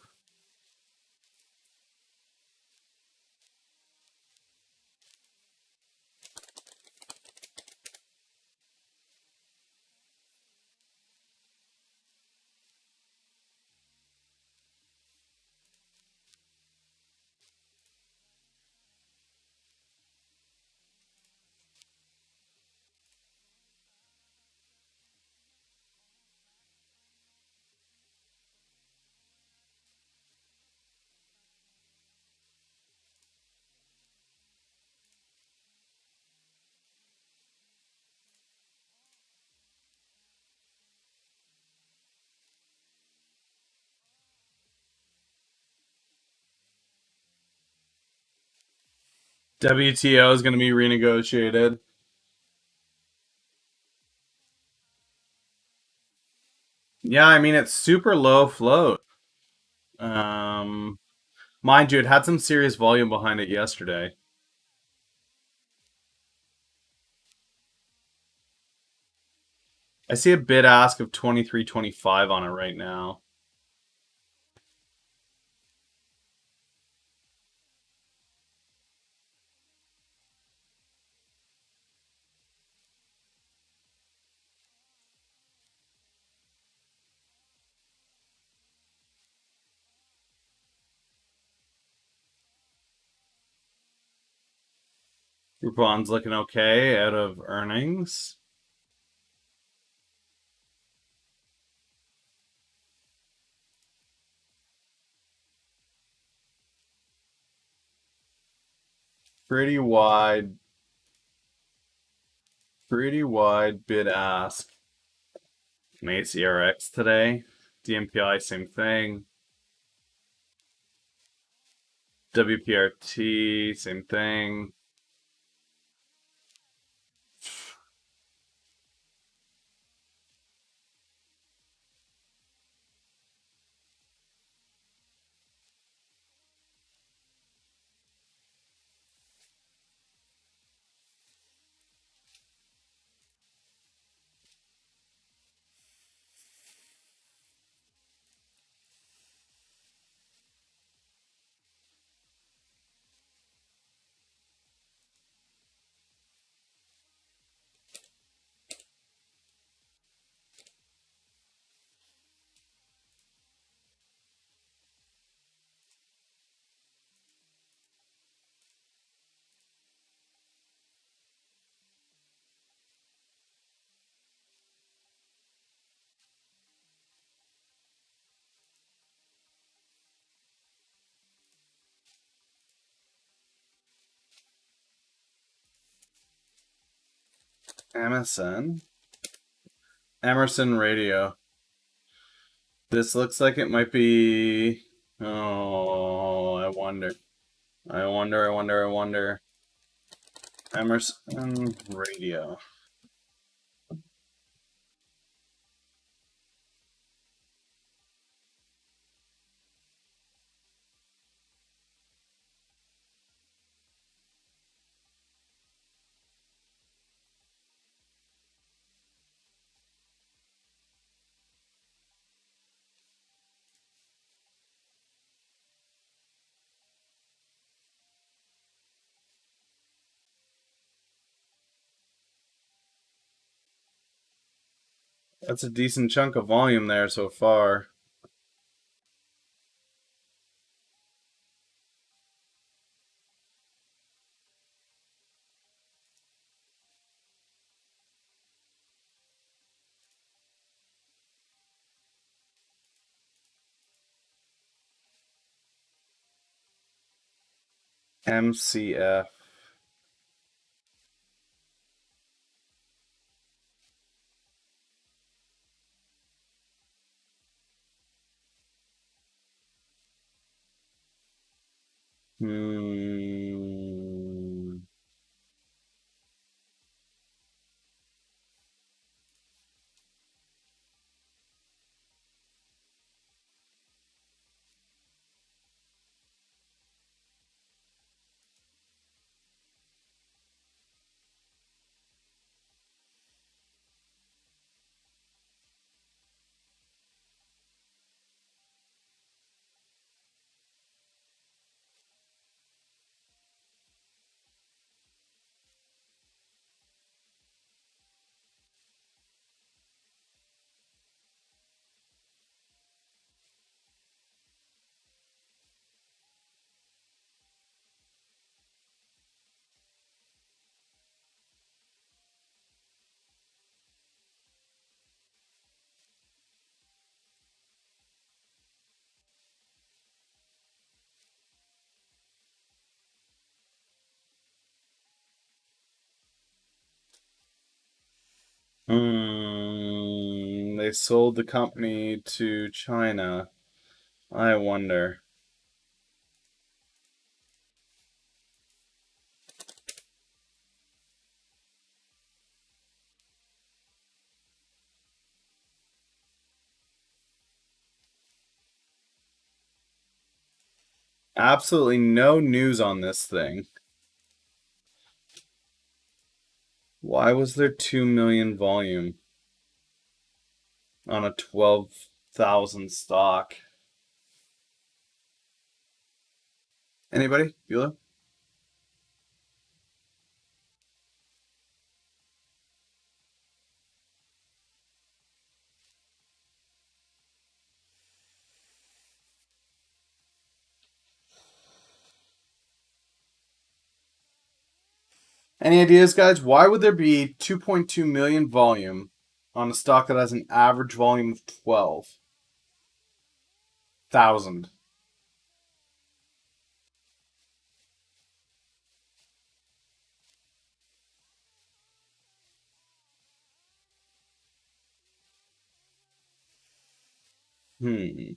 WTO is going to be renegotiated. Yeah, I mean, it's super low float. Um, Mind you, it had some serious volume behind it yesterday. I see a bid ask of 23.25 on it right now. Groupon's looking okay out of earnings. Pretty wide bid ask. Made CRX today. DMPI, same thing. WPRT, same thing. MSN. Emerson Radio. This looks like it might be. Oh, I wonder. I wonder. Emerson Radio. That's a decent chunk of volume there so far. MCF. Hmm. They sold the company to China. I wonder. Absolutely no news on this thing. Why was there 2 million volume on a 12,000 stock? Anybody? Bueller? Any ideas, guys? Why would there be 2.2 million volume on a stock that has an average volume of 12,000? Hmm.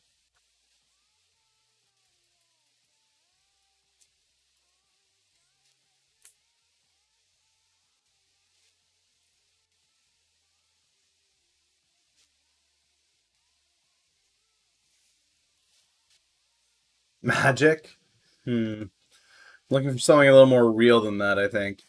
Magic? Hmm. Looking for something a little more real than that, I think.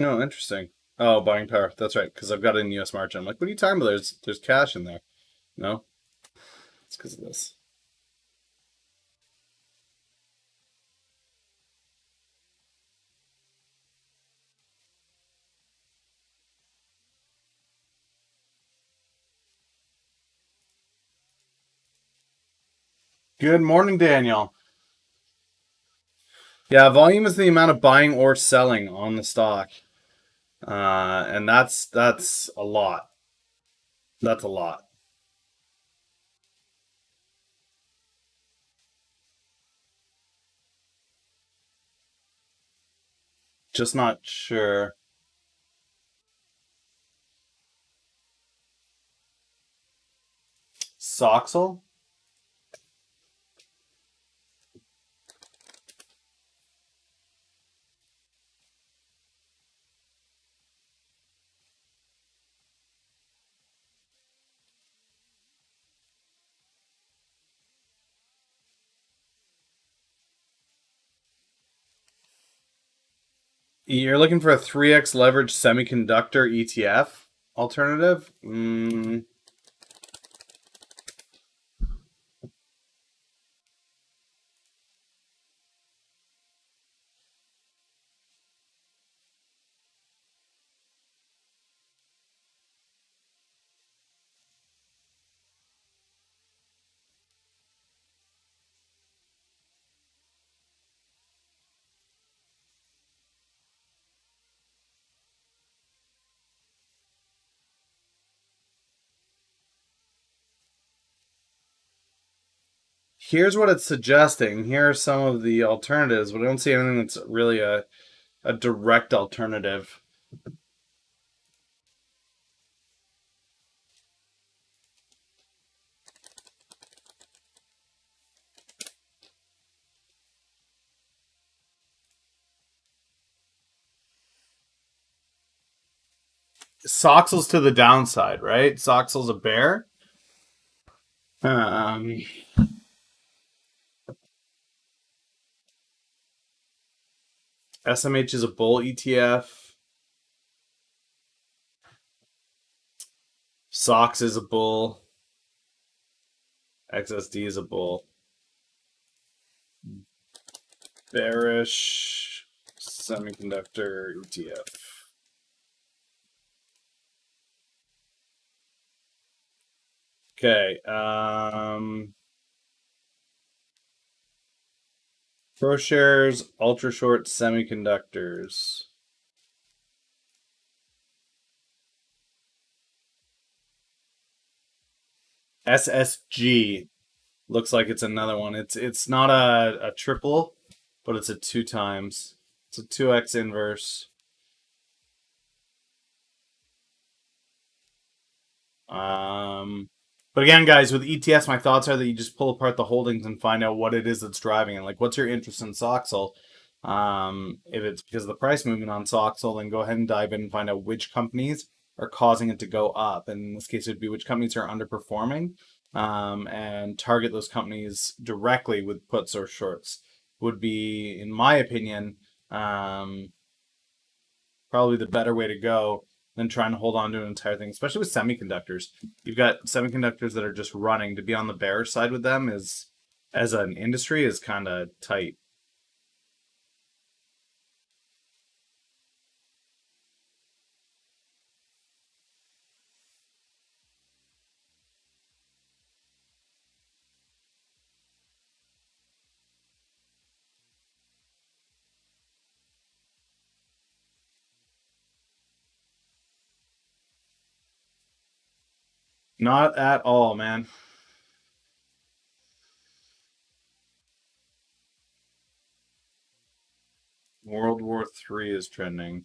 Oh, interesting. Oh, buying power. That's right, because I've got it in US margin. I'm like, what are you talking about? There's cash in there. No? It's because of this. Good morning, Daniel. Yeah, volume is the amount of buying or selling on the stock. And that's a lot. That's a lot. Just not sure. Soxel? You're looking for a 3x leverage semiconductor ETF alternative? Here's what it's suggesting. Here are some of the alternatives, but I don't see anything that's really a direct alternative. Soxel's to the downside, right? Soxel's a bear. Um, SMH is a bull ETF. Sox is a bull. XSD is a bull. Bearish semiconductor ETF. Okay. ProShares ultra short semiconductors. SSG looks like it's another one. It's not a triple, but it's a 2 times. It's a 2x inverse. But again, guys, with ETS, my thoughts are that you just pull apart the holdings and find out what it is that's driving it. Like, what's your interest in Soxel? If it's because of the price movement on Soxel, then go ahead and dive in and find out which companies are causing it to go up. And in this case, it would be which companies are underperforming, and target those companies directly with puts or shorts. Would be, in my opinion, probably the better way to go than trying to hold on to an entire thing, especially with semiconductors. You've got semiconductors that are just running. To be on the bearish side with them is, as an industry, is kind of tight. Not at all, man. World War III is trending.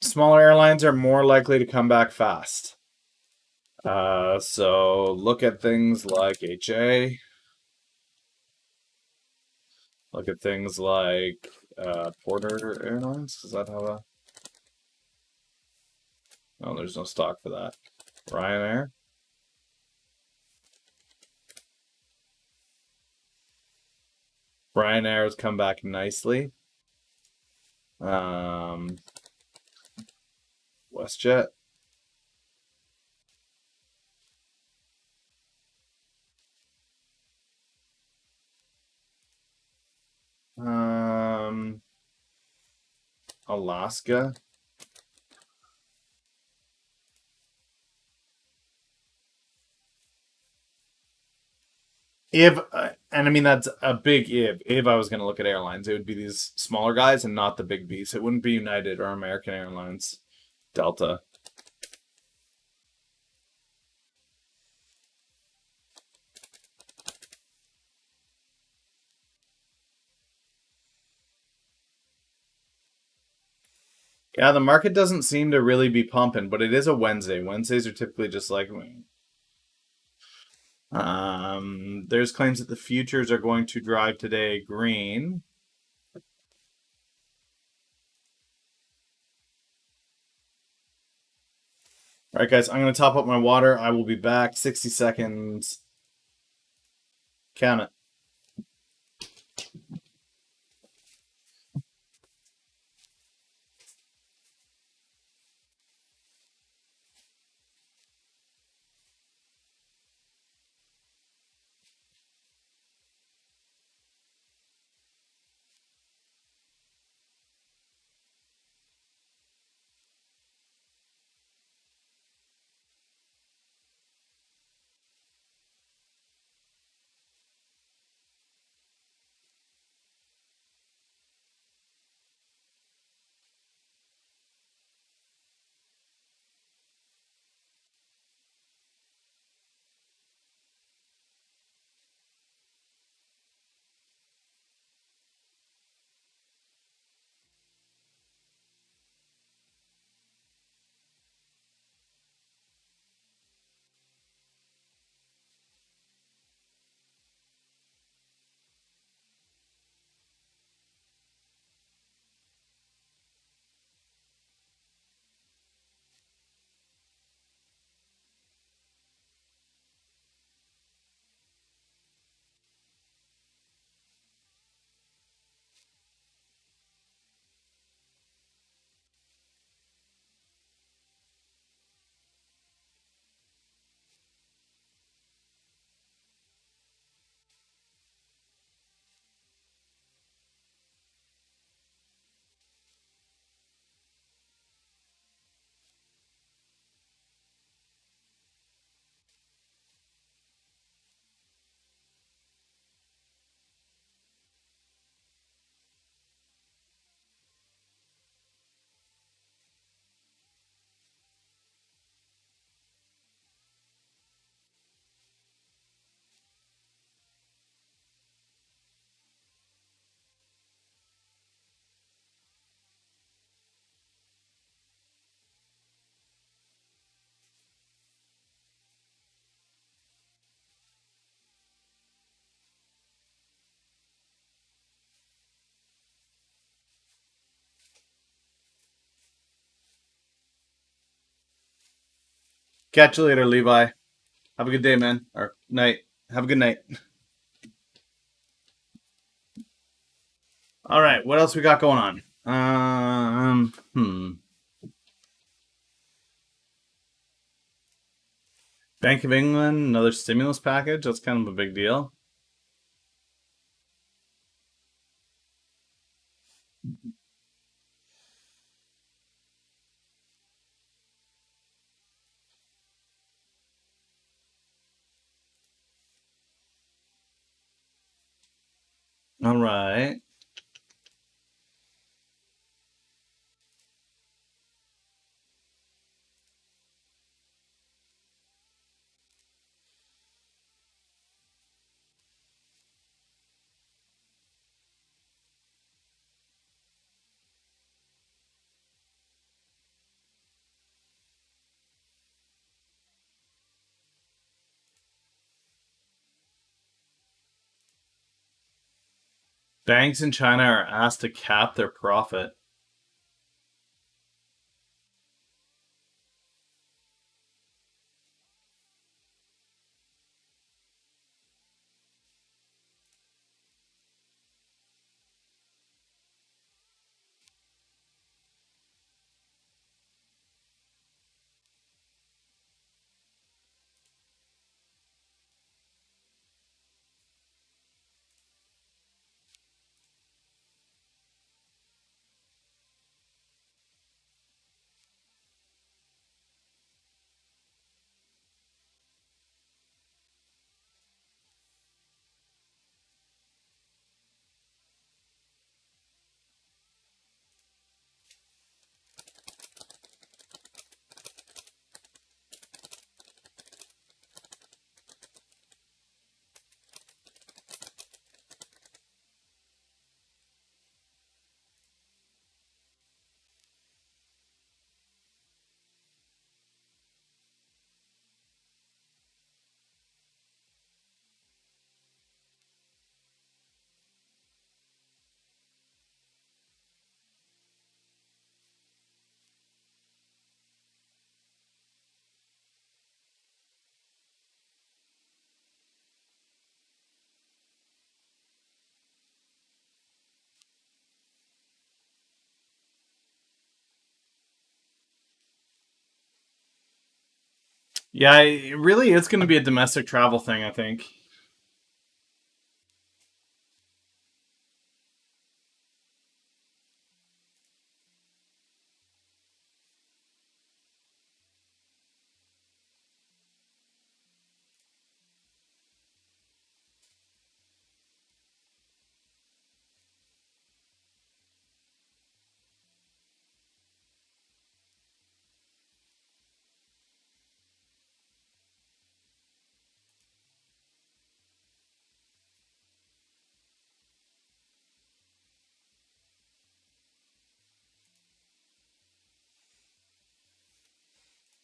Smaller airlines are more likely to come back fast. So look at things like HA. Look at things like Porter Airlines. Does that have a? No, there's no stock for that. Ryanair. Ryanair has come back nicely. WestJet. Alaska. If and I mean that's a big if. If I was going to look at airlines, it would be these smaller guys and not the big beasts. It wouldn't be United or American Airlines, Delta. Yeah, the market doesn't seem to really be pumping, but it is a Wednesday. Wednesdays are typically just like. There's claims that the futures are going to drive today green. All right, guys, I'm going to top up my water. I will be back. 60 seconds. Count it. Catch you later, Levi. Have a good day, man. Or night. Have a good night. All right, what else we got going on? Bank of England, another stimulus package. That's kind of a big deal. All right. Banks in China are asked to cap their profit. Yeah, it really is going to be a domestic travel thing, I think.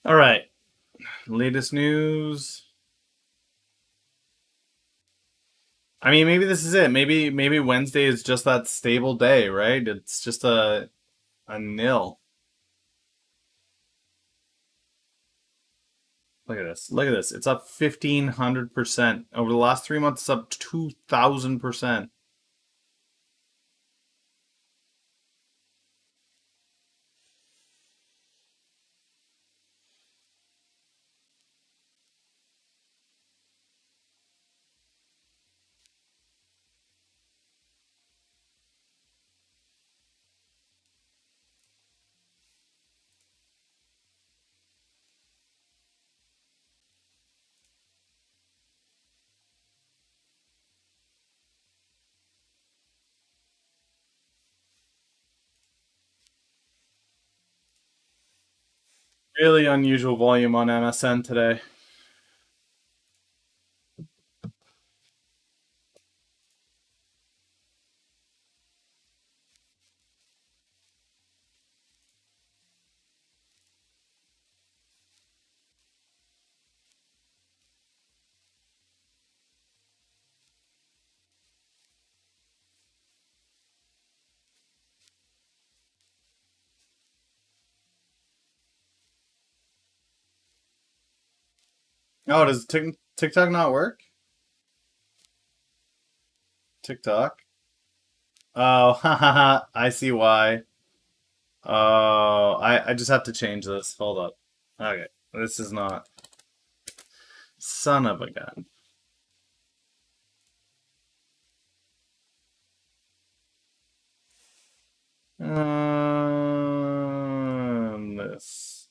All right, latest news. I mean, maybe this is it. Maybe Wednesday is just that stable day, right? It's just a nil. Look at this. Look at this. It's up 1,500% over the last 3 months. It's up 2,000%. Really unusual volume on MSN today. Oh, does TikTok not work? TikTok. Oh, haha, I see why. Oh, I just have to change this. Hold up. Okay, this is not. Son of a gun. This.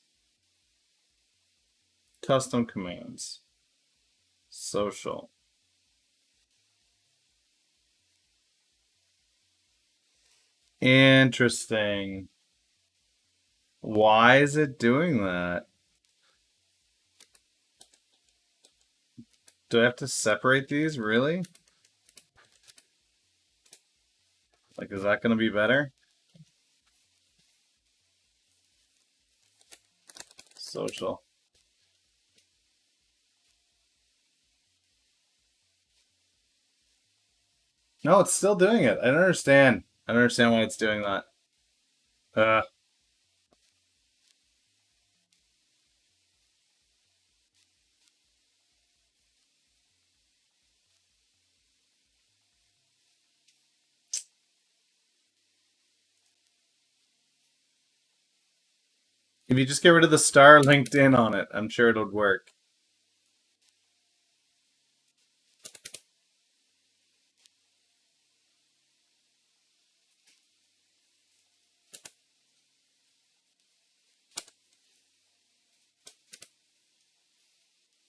Custom commands. Social. Interesting. Why is it doing that? Do I have to separate these? Really? Like, is that going to be better? Social. No, it's still doing it. I don't understand. I don't understand why it's doing that. Uh, if you just get rid of the star linked in on it, I'm sure it would work.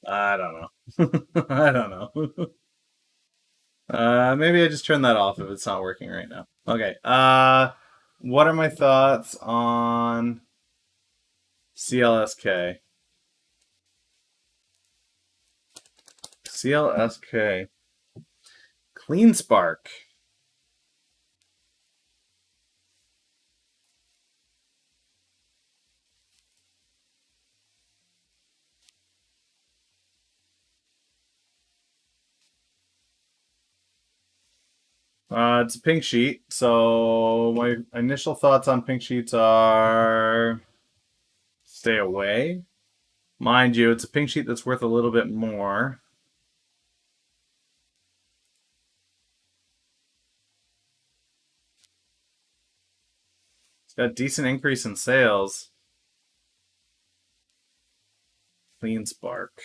I don't know. I don't know. Maybe I just turn that off if it's not working right now. Okay. What are my thoughts on CLSK? CLSK. Clean Spark. It's a pink sheet. So my initial thoughts on pink sheets are stay away. Mind you, it's a pink sheet that's worth a little bit more. It's got a decent increase in sales. Clean Spark.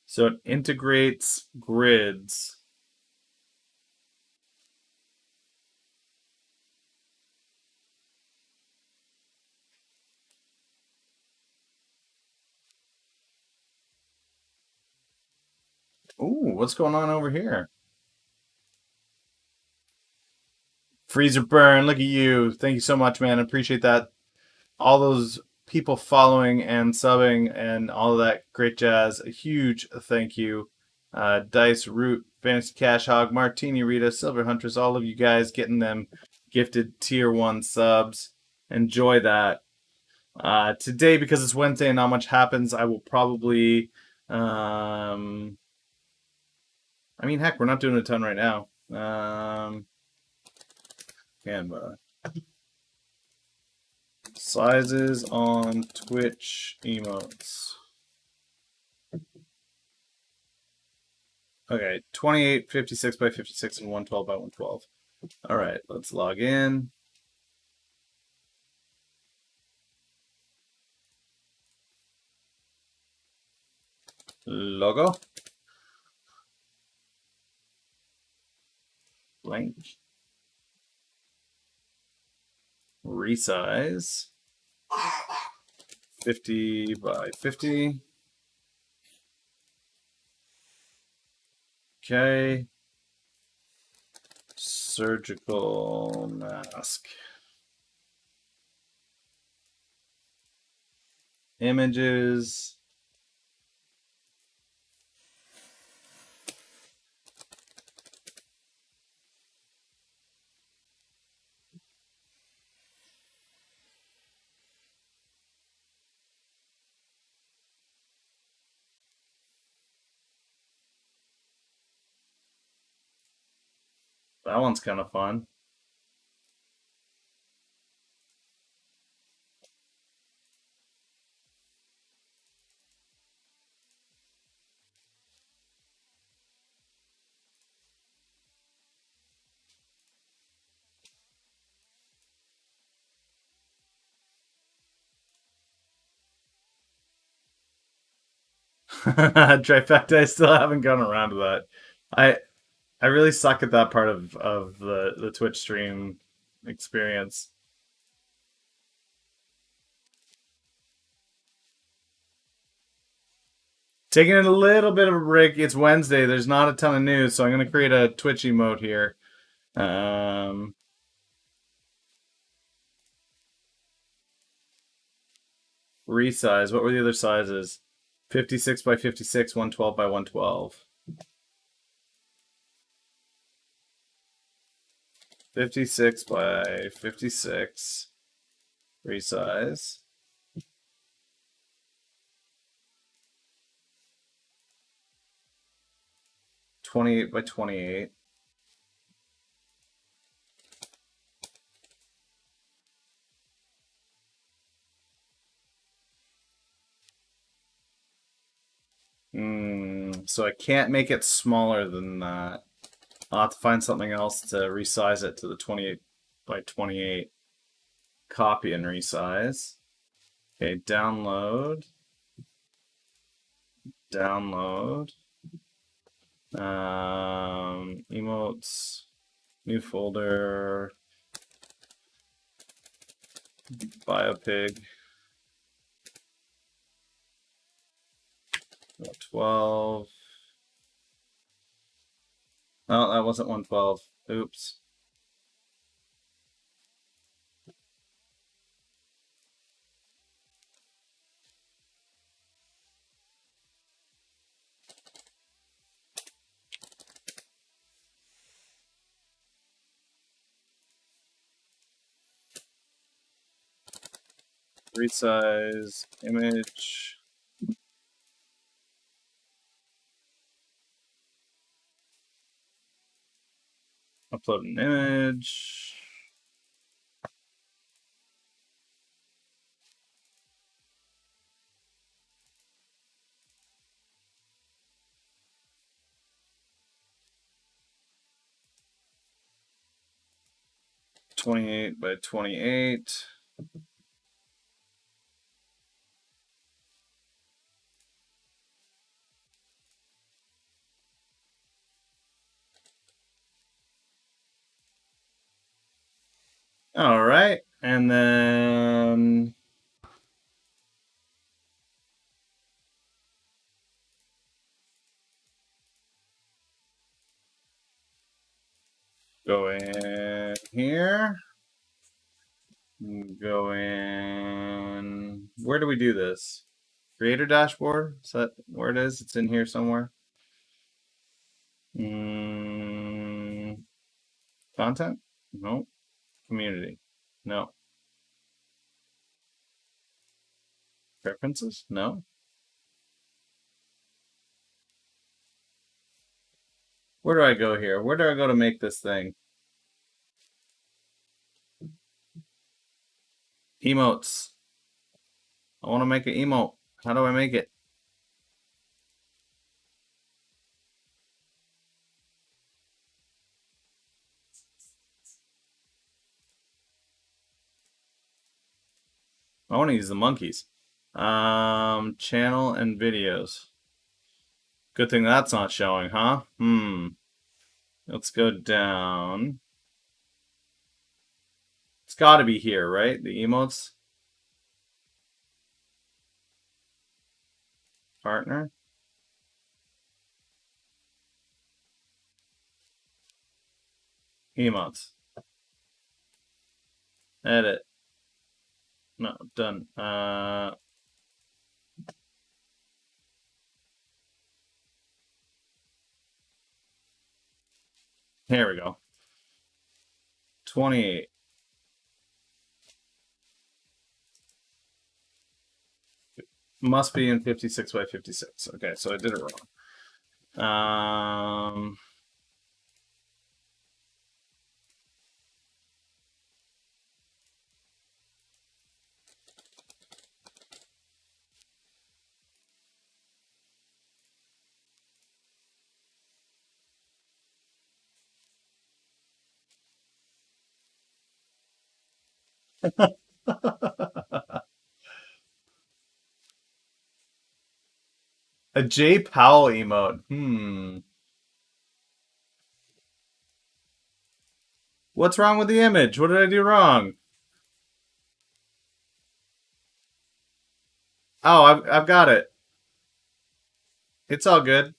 So it integrates grids. Ooh, what's going on over here? Freezer Burn, look at you. Thank you so much, man. I appreciate that. All those people following and subbing and all of that great jazz. A huge thank you. Dice, Root, Fantasy Cash Hog, Martini, Rita, Silver Huntress, all of you guys getting them gifted tier 1 subs. Enjoy that. Today, because it's Wednesday and not much happens, I will probably... I mean, heck, we're not doing a ton right now. Canva. Sizes on Twitch emotes. Okay, 28, 56 by 56, and 112 by 112. All right, let's log in. Logo. Blank. Resize. 50 by 50. Okay. Surgical mask. Images. That one's kind of fun. Trifecta, I still haven't gone around to that. I really suck at that part of the Twitch stream experience. Taking it a little bit of a break. It's Wednesday. There's not a ton of news, so I'm going to create a Twitch emote here. Resize. What were the other sizes? 56 by 56, 112 by 112. 56 by 56. Resize. 28 by 28. So I can't make it smaller than that. I'll have to find something else to resize it to the 28 by 28. Copy and resize. Okay, download. Download. Emotes. New folder. Biopig. 12. Oh, that wasn't 112. Oops. Resize image. Upload an image. .28 by 28. All right, and then go in here. Go in. Where do we do this? Creator dashboard? Is that where it is? It's in here somewhere. Content? No. Community? No. Preferences? No. Where do I go here? Where do I go to make this thing? Emotes. I want to make an emote. How do I make it? I want to use the monkeys. Channel and videos. Good thing that's not showing, huh? Let's go down. It's got to be here, right? The emotes. Partner. Emotes. Edit. No, done. Here we go. 28. Must be in 56 by 56. Okay, so I did it wrong. A J Powell emote. What's wrong with the image? What did I do wrong? Oh, I've got it. It's all good.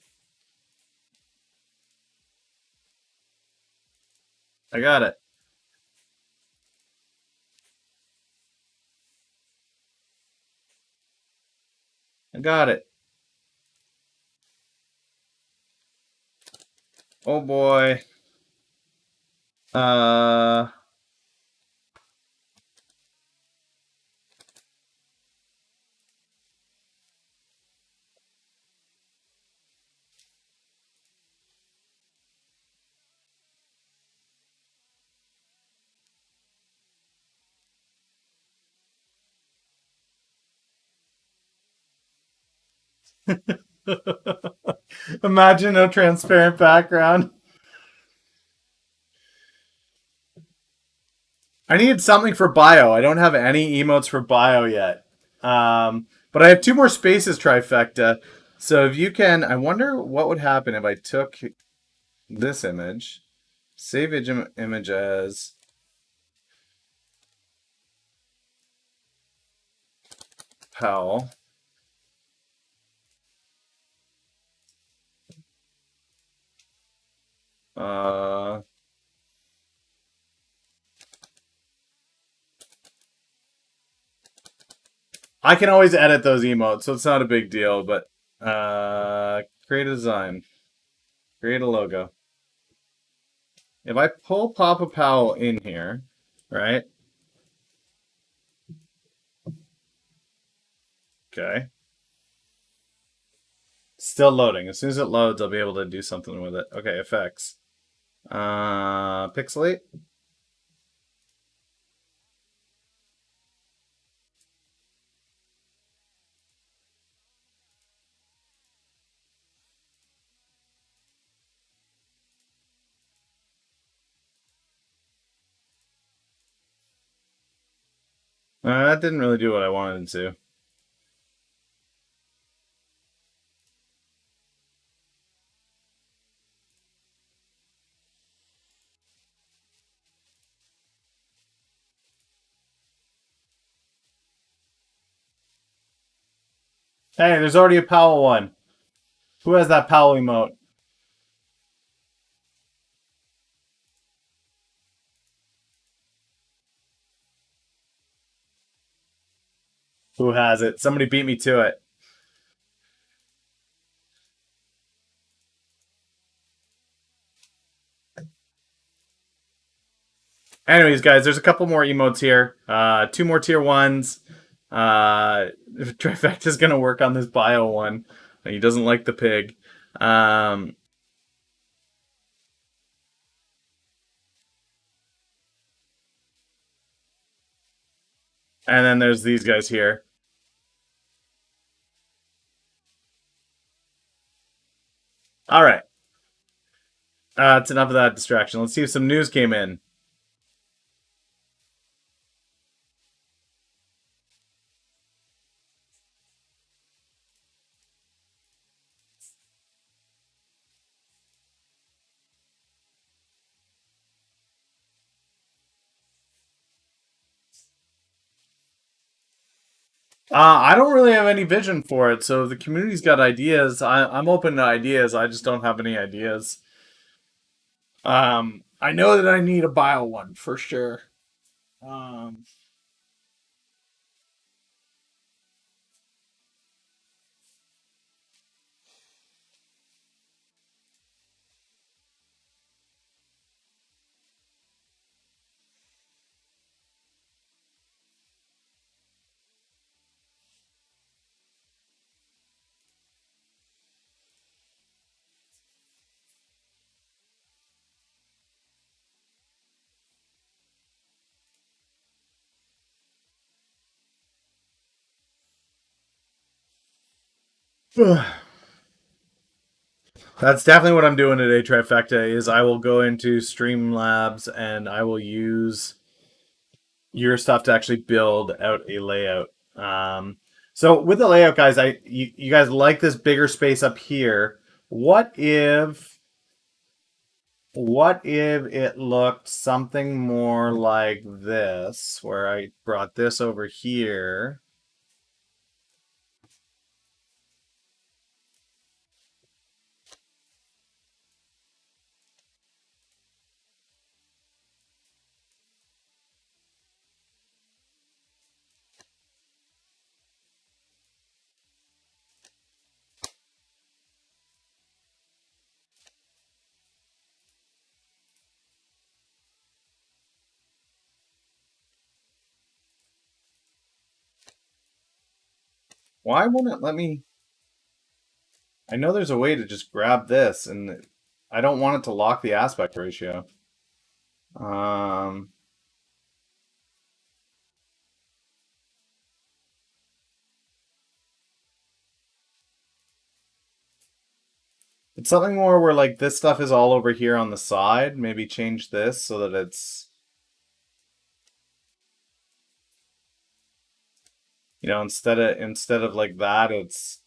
I got it. I got it. Oh boy. Imagine no transparent background. I need something for bio. I don't have any emotes for bio yet. But I have 2 more spaces trifecta. So if you can, I wonder what would happen if I took this image, save image as Powell. I can always edit those emotes, so it's not a big deal, but create a design. Create a logo. If I pull Papa Powell in here, right? Okay. Still loading. As soon as it loads, I'll be able to do something with it. Okay, effects. Pixelate. That didn't really do what I wanted it to. Hey, there's already a Powell one. Who has that Powell emote? Who has it? Somebody beat me to it. Anyways, guys, there's a couple more emotes here. Two more tier ones. Trifecta's gonna work on this bio one. He doesn't like the pig. Um, and then there's these guys here. All right. It's enough of that distraction. Let's see if some news came in. I don't really have any vision for it, so if the community's got ideas. I'm open to ideas. I just don't have any ideas. I know that I need a bio one for sure. Um, That's definitely what I'm doing today, Trifecta, is I will go into Streamlabs and I will use your stuff to actually build out a layout. So with the layout, guys, you guys like this bigger space up here. What if it looked something more like this, where I brought this over here? Why won't it let me? I know there's a way to just grab this, and I don't want it to lock the aspect ratio. Um, it's something more where like this stuff is all over here on the side. Maybe change this so that it's, instead of like that, it's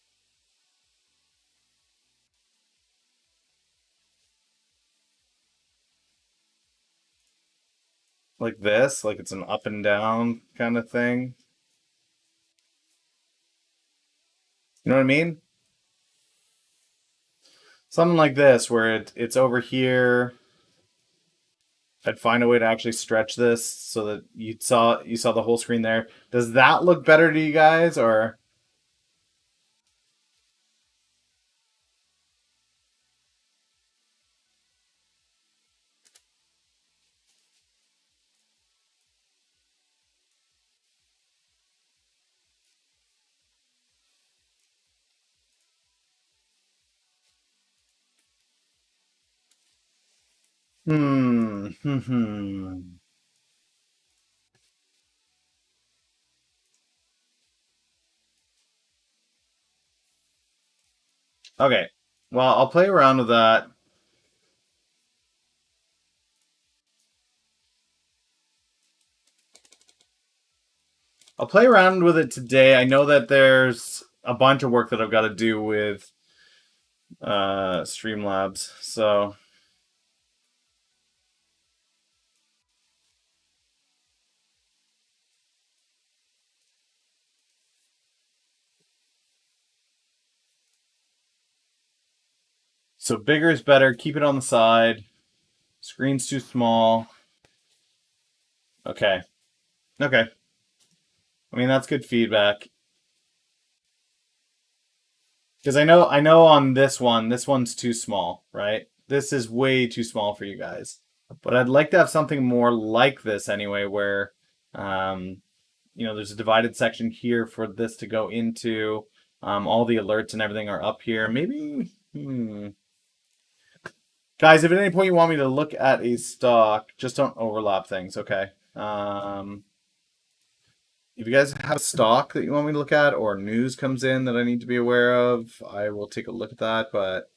like this, like it's an up and down kind of thing. You know what I mean? Something like this where it's over here. I'd find a way to actually stretch this so that you saw the whole screen there. Does that look better to you guys, or Hmm. Okay. Well, I'll play around with that. I'll play around with it today. I know that there's a bunch of work that I've got to do with Streamlabs. So bigger is better. Keep it on the side. Screen's too small. Okay. Okay. I mean, that's good feedback. Because I know on this one's too small, right? This is way too small for you guys. But I'd like to have something more like this anyway, where um, there's a divided section here for this to go into. All the alerts and everything are up here. Maybe, guys, if at any point you want me to look at a stock, just don't overlap things, okay? If you guys have a stock that you want me to look at or news comes in that I need to be aware of, I will take a look at that. But,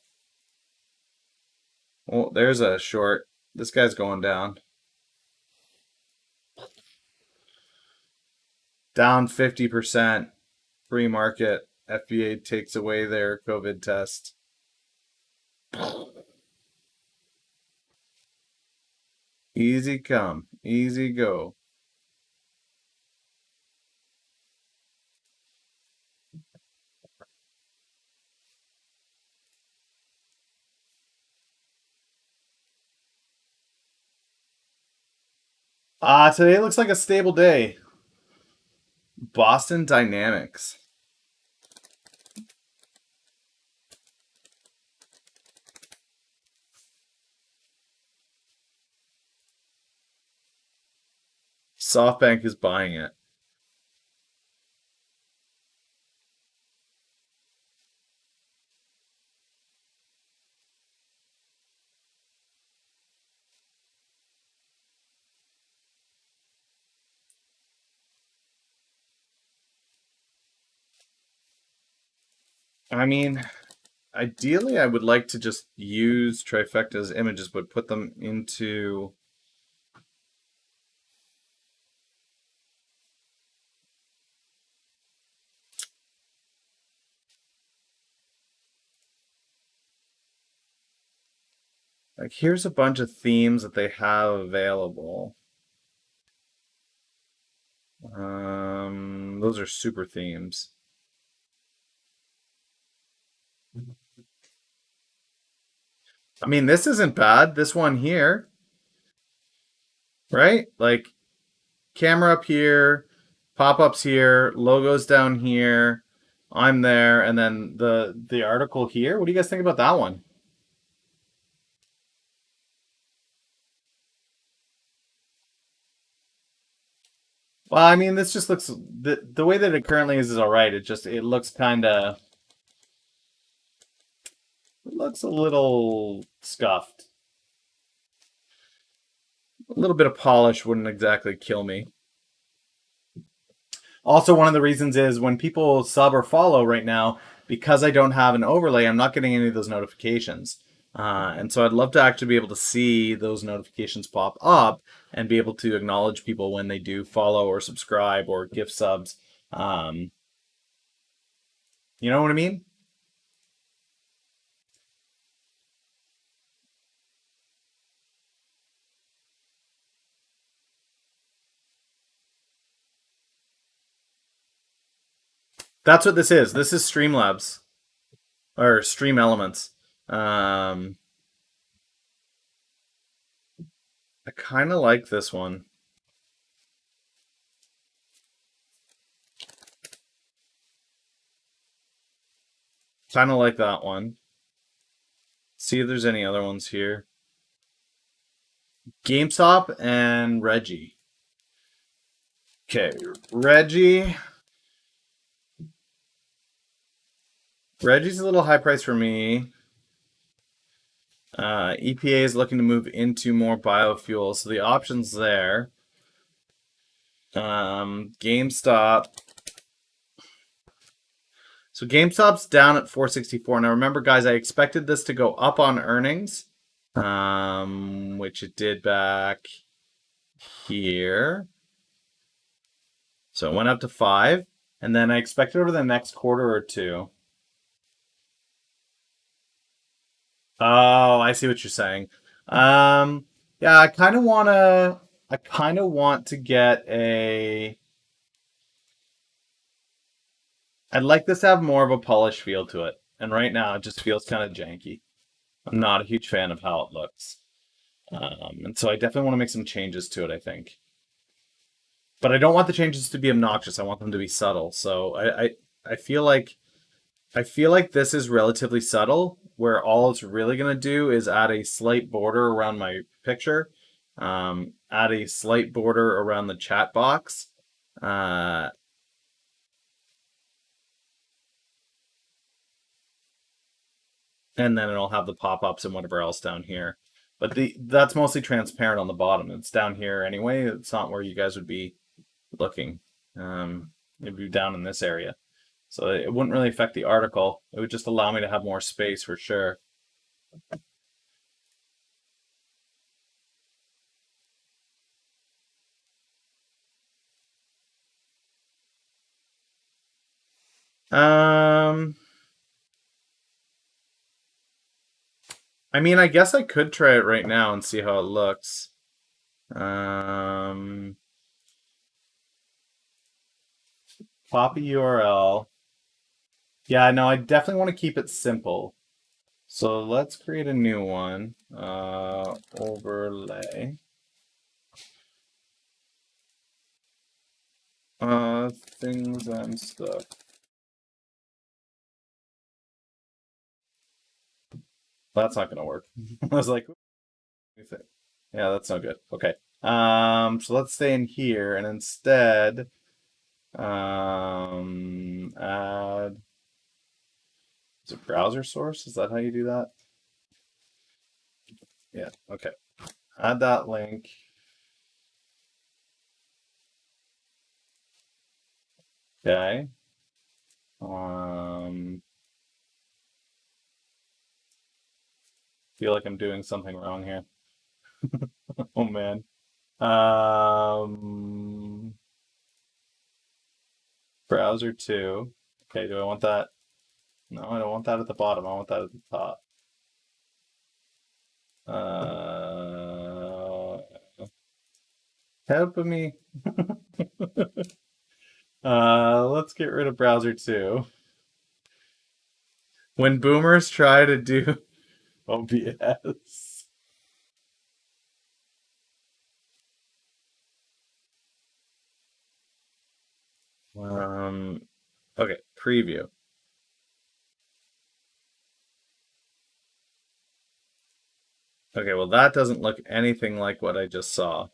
oh, there's a short. This guy's going down. Down 50%. Free market. FBA takes away their COVID test. Easy come, easy go. Today looks like a stable day. Boston Dynamics. SoftBank is buying it. I mean, ideally, I would like to just use trifecta's images, but put them into. Like, here's a bunch of themes that they have available. Those are super themes. I mean, this isn't bad. This one here, right? Like, camera up here, pop-ups here, logos down here. I'm there, and then the article here. What do you guys think about that one? Well, I mean, this just looks the way that it currently is all right. It looks kind of looks a little scuffed. A little bit of polish wouldn't exactly kill me. Also, one of the reasons is when people sub or follow right now, because I don't have an overlay, I'm not getting any of those notifications. And so I'd love to actually be able to see those notifications pop up and be able to acknowledge people when they do follow or subscribe or gift subs. Um, you know what I mean? That's what this is. This is Streamlabs or Stream Elements. Um, I kind of like this one. Kind of like that one. See if there's any other ones here. GameStop and Reggie. Okay, Reggie. Reggie's a little high price for me. EPA is looking to move into more biofuels. So the options there. GameStop. So GameStop's down at 464. Now remember, guys, I expected this to go up on earnings, which it did back here. So it went up to 5, and then I expected over the next quarter or two. Oh, I see what you're saying. Yeah, I kind of want to get a. I'd like this to have more of a polished feel to it, and right now it just feels kind of janky. I'm not a huge fan of how it looks, and so I definitely want to make some changes to it. I think, but I don't want the changes to be obnoxious. I want them to be subtle. So I feel like this is relatively subtle, where all it's really going to do is add a slight border around my picture, add a slight border around the chat box, uh, and then it'll have the pop-ups and whatever else down here. But that's mostly transparent on the bottom. It's down here anyway. It's not where you guys would be looking. It'd be down in this area. So it wouldn't really affect the article. It would just allow me to have more space for sure. Um, I mean, I guess I could try it right now and see how it looks. Um, Copy URL. Yeah, no, I definitely want to keep it simple. So let's create a new one. Overlay. Things and stuff. That's not gonna work. I was like, yeah, that's no good. Okay. So let's stay in here and instead, add. Is it browser source? Is that how you do that? Yeah. Okay. Add that link. Okay. Feel like I'm doing something wrong here. Oh man. Browser 2. Okay, do I want that? No, I don't want that at the bottom. I want that at the top. Help me. Let's get rid of browser 2. When boomers try to do OBS. Okay, preview. Okay, well that doesn't look anything like what I just saw.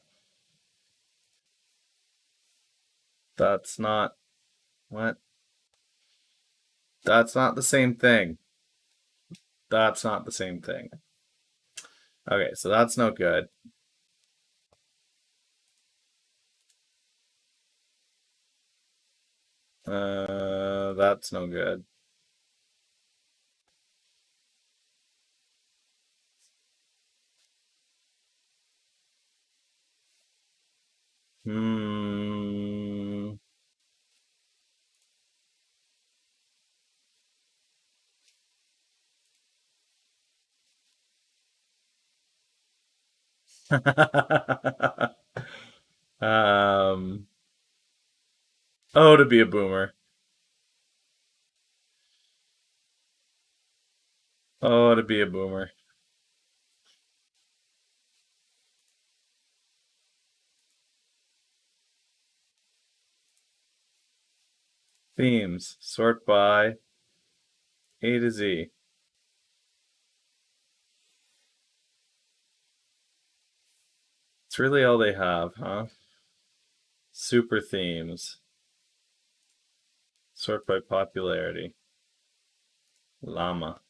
That's not what? That's not the same thing. That's not the same thing. Okay, so that's no good. That's no good. Hmm. um. Oh, to be a boomer. Oh, to be a boomer. Themes. Sort by A to Z. It's really all they have, huh? Super themes. Sort by popularity. Llama.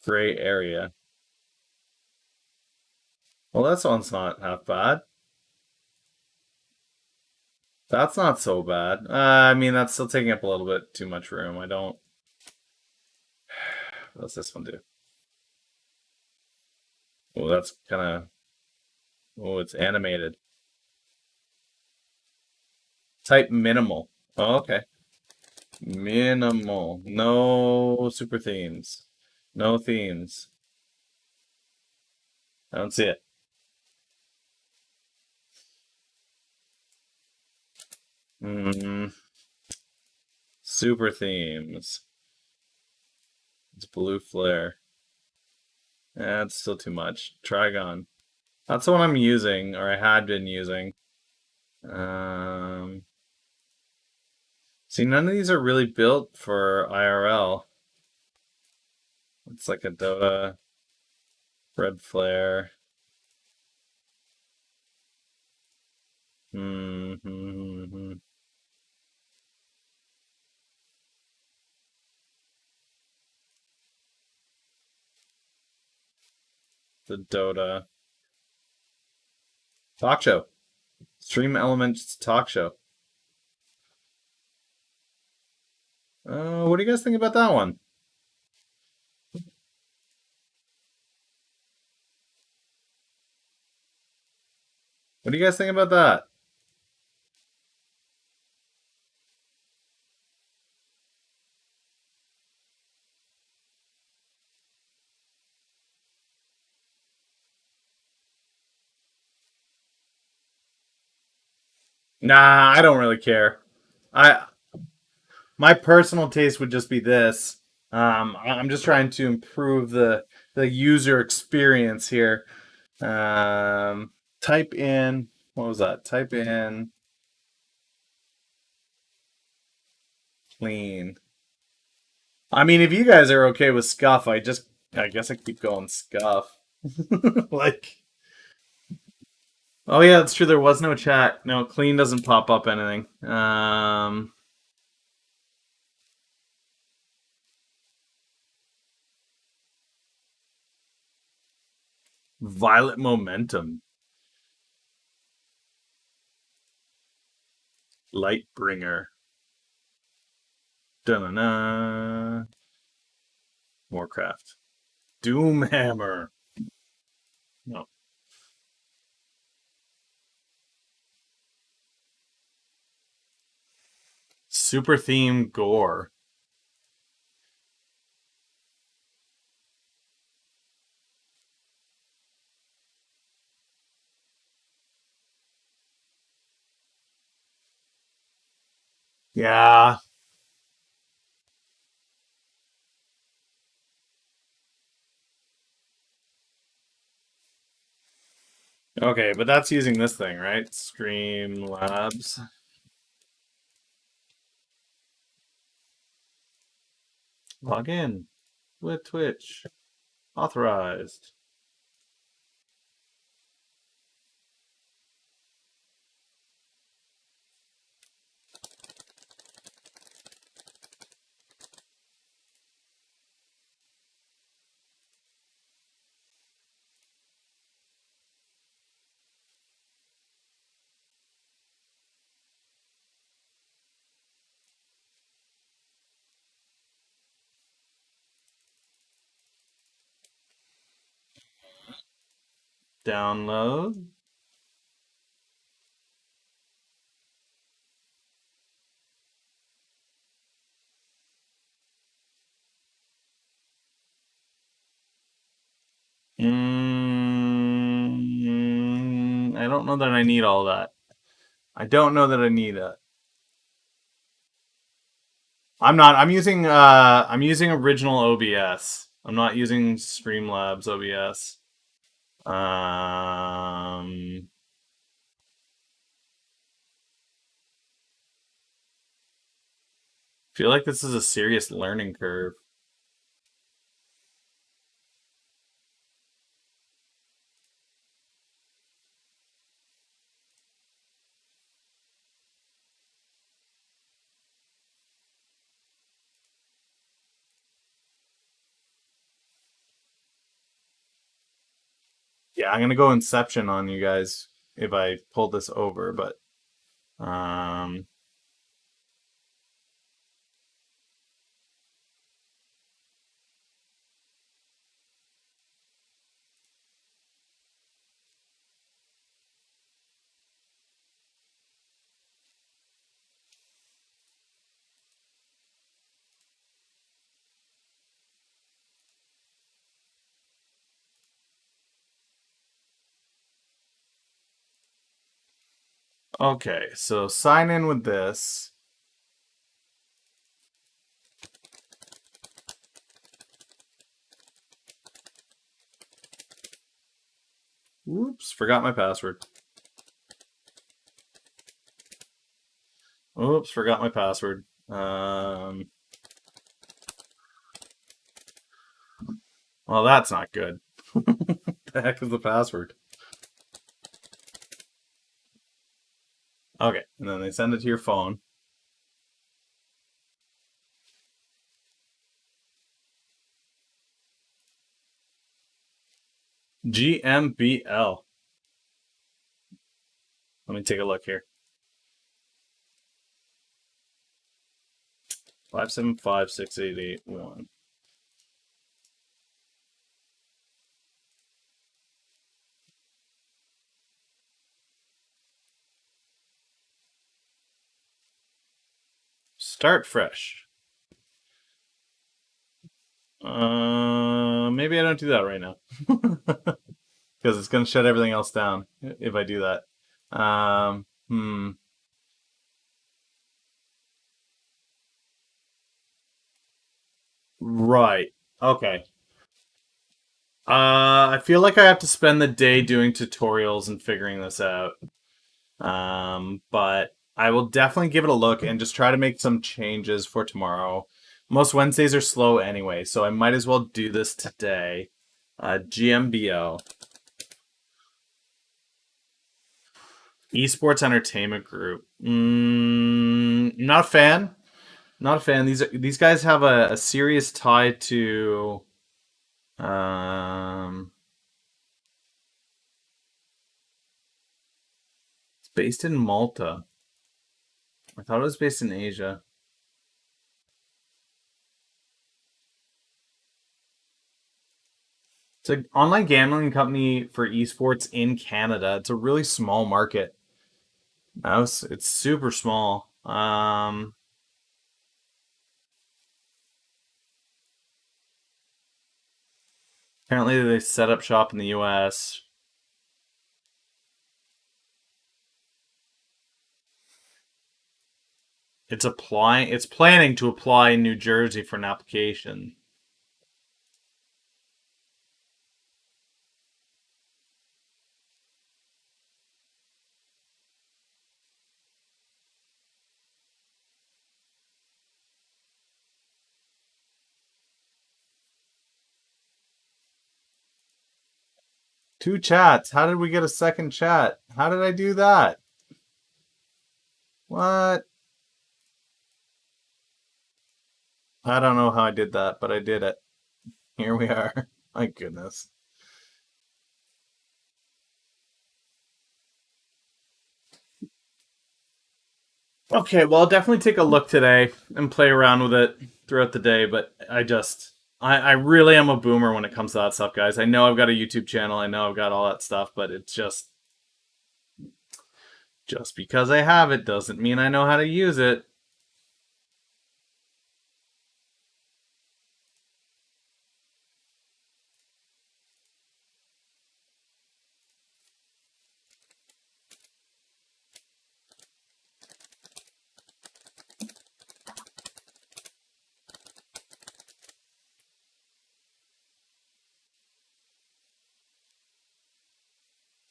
Gray area. Well, this one's not half bad. That's not so bad. I mean, that's still taking up a little bit too much room. I don't. What's this one do? Oh, that's kind of. Oh, it's animated. Type minimal. Oh, okay. Minimal. No super themes. No themes. I don't see it. Super themes. It's blue flare. That's still too much. Trigon. That's the one I'm using, or I had been using. Um, See, none of these are really built for IRL. It's like a Dota, red flare. The Dota talk show, Stream Elements talk show. What do you guys think about that one? What do you guys think about that? Nah, I don't really care. I My personal taste would just be this. I'm just trying to improve the user experience here. Type in, what was that? Type in clean. I mean, if you guys are okay with scuff, I guess I keep going scuff. Like, oh yeah, that's true. There was no chat. No, clean doesn't pop up anything. Violet momentum. Lightbringer. Dun-na-na. Warcraft. Doomhammer. No. Super theme gore. Yeah. Okay, but that's using this thing, right? Streamlabs. Log in with Twitch. Authorized. Download. I don't know that I need all that. I don't know that I need it. I'm not. I'm using original OBS. I'm not using Streamlabs OBS. Feel like this is a serious learning curve. Yeah, I'm gonna go Inception on you guys if I pull this over, but um okay, so sign in with this. Oops, forgot my password. Oops, forgot my password. Well, that's not good. The heck is the password? Okay, and then they send it to your phone. GMBL. Let me take a look here. 5756881. Start fresh. Maybe I don't do that right now. Because it's going to shut everything else down if I do that. Right. Okay. I feel like I have to spend the day doing tutorials and figuring this out. But I will definitely give it a look and just try to make some changes for tomorrow. Most Wednesdays are slow anyway, so I might as well do this today. GMBO. Esports Entertainment Group. Not a fan. Not a fan. These guys have a serious tie to it's based in Malta. I thought it was based in Asia. It's an online gambling company for esports in Canada. It's a really small market. It's super small. Apparently they set up shop in the US. It's planning to apply in New Jersey for an application. Two chats. How did we get a second chat? How did I do that? What? I don't know how I did that, but I did it. Here we are. My goodness. Okay, well, I'll definitely take a look today and play around with it throughout the day, but I really am a boomer when it comes to that stuff, guys. I know I've got a YouTube channel, I know I've got all that stuff, but it's just because I have it doesn't mean I know how to use it.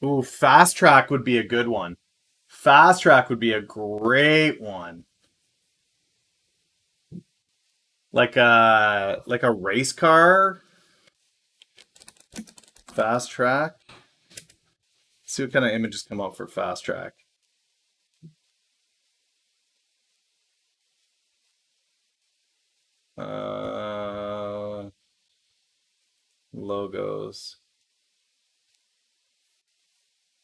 Ooh, fast track would be a good one. Fast track would be a great one. Like a race car. Fast track. See what kind of images come up for fast track. Uh, Logos.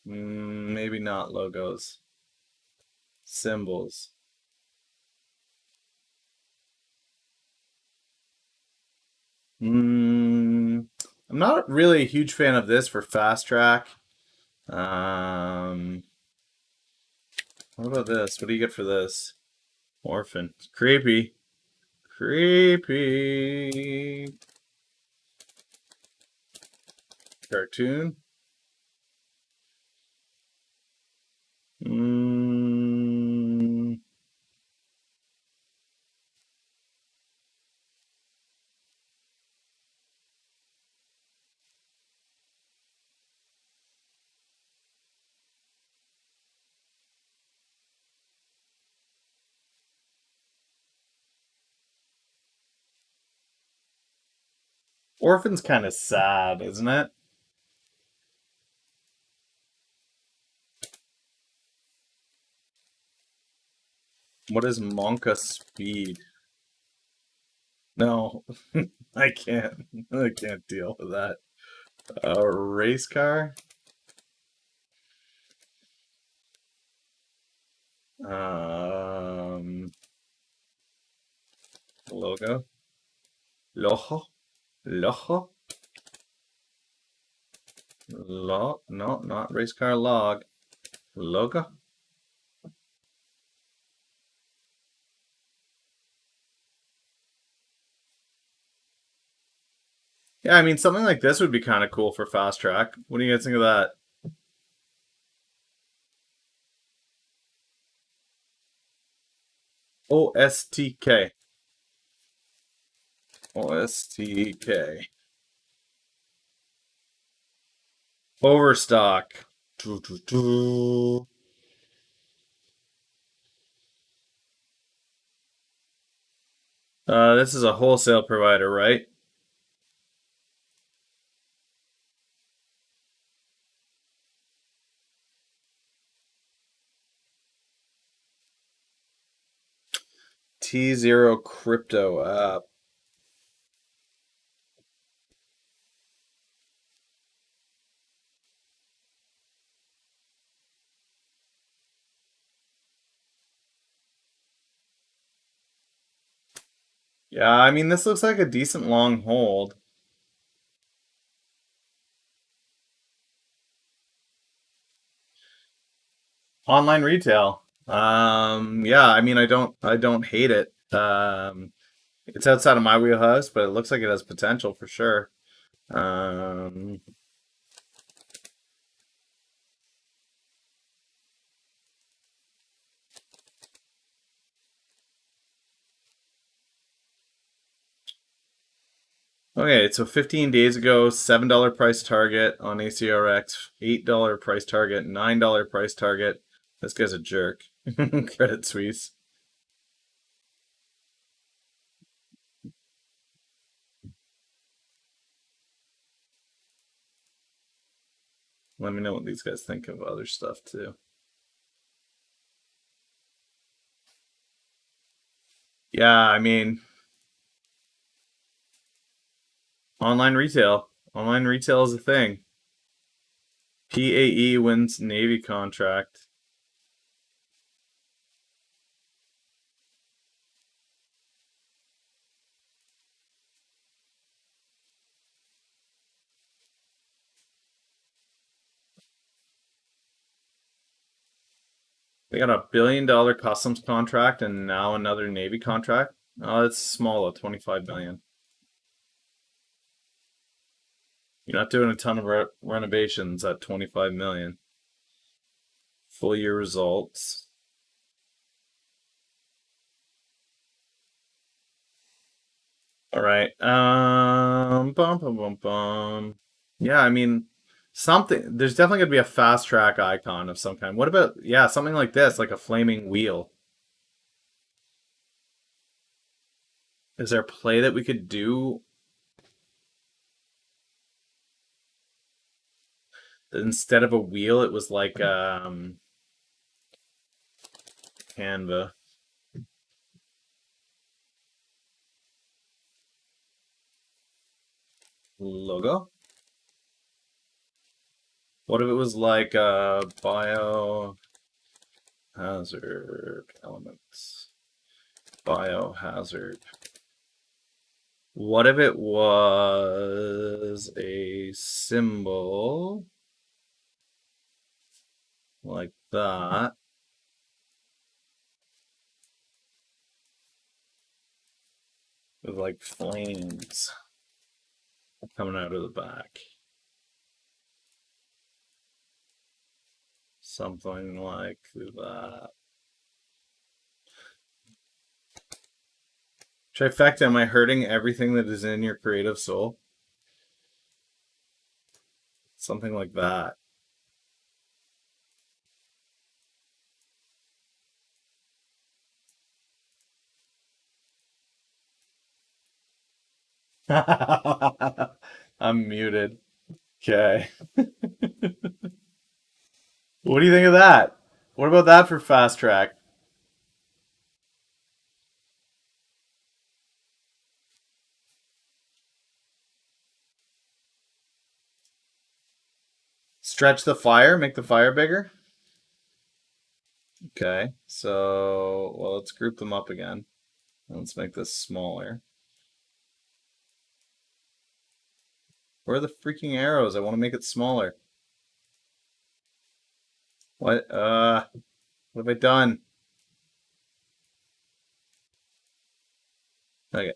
Maybe not logos. Symbols. I'm not really a huge fan of this for fast track. Um, what about this? What do you get for this? Orphan. Creepy. Creepy. Cartoon. Mm, Orphan's kind of sad, isn't it? What is Monka speed? No, I can't. I can't deal with that. A race car? Um, logo? Lojo? Lojo? No, not race car log. Logo? Yeah, I mean, something like this would be kind of cool for fast track. What do you guys think of that? OSTK. OSTK. Overstock. Doo, doo, doo. This is a wholesale provider, right? T0 crypto app. Yeah, I mean, this looks like a decent long hold. Online retail. Yeah, I mean, I don't hate it. It's outside of my wheelhouse, but it looks like it has potential for sure. Um, okay, so 15 days ago, $7 price target on ACRX, $8 price target, $9 price target. This guy's a jerk. Credit Suisse. Let me know what these guys think of other stuff too. Yeah, I mean, online retail. Online retail is a thing. PAE wins Navy contract. They got $1 billion customs contract and now another Navy contract. Oh, it's small though, 25 million. You're not doing a ton of renovations at 25 million. Full year results. All right. Bum, bum, bum, bum. Yeah, I mean, something. There's definitely gonna be a fast track icon of some kind. What about, yeah, something like this, like a flaming wheel? Is there a play that we could do that instead of a wheel, it was like Canva logo? What if it was like biohazard elements? Biohazard. What if it was a symbol like that? With like flames coming out of the back. Something like that. Trifecta, am I hurting everything that is in your creative soul? Something like that. I'm muted. Okay. What do you think of that? What about that for fast track? Stretch the fire, make the fire bigger? Okay, so, well, let's group them up again. Let's make this smaller. Where are the freaking arrows? I want to make it smaller. What? What have I done? Okay.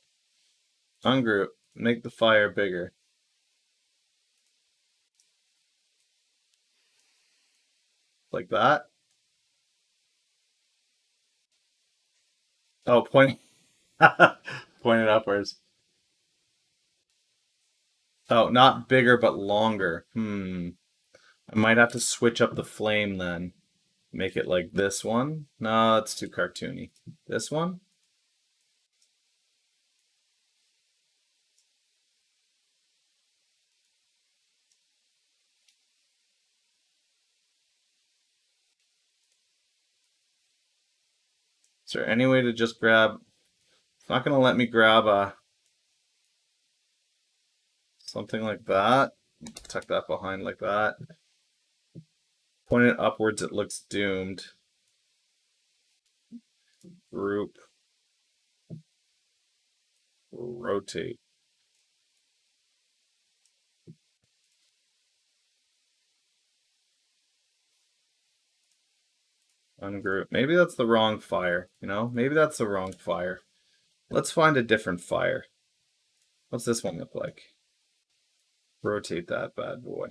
Ungroup. Make the fire bigger. Like that? Oh, point. Point it upwards. Oh, not bigger, but longer. I might have to switch up the flame then. Make it like this one. No, it's too cartoony. This one? Is there any way to just grab... It's not going to let me grab something like that. Tuck that behind like that. Point it upwards, it looks doomed. Group. Rotate. Ungroup. Maybe that's the wrong fire, you know? Maybe that's the wrong fire. Let's find a different fire. What's this one look like? Rotate that bad boy.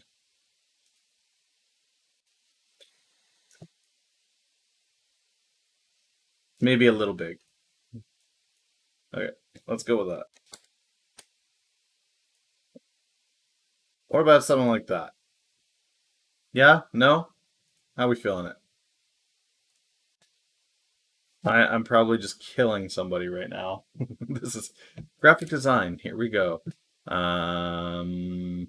Maybe a little big. Okay, let's go with that. Or about something like that. Yeah? No? How are we feeling it? I'm probably just killing somebody right now. This is graphic design. Here we go. Jalen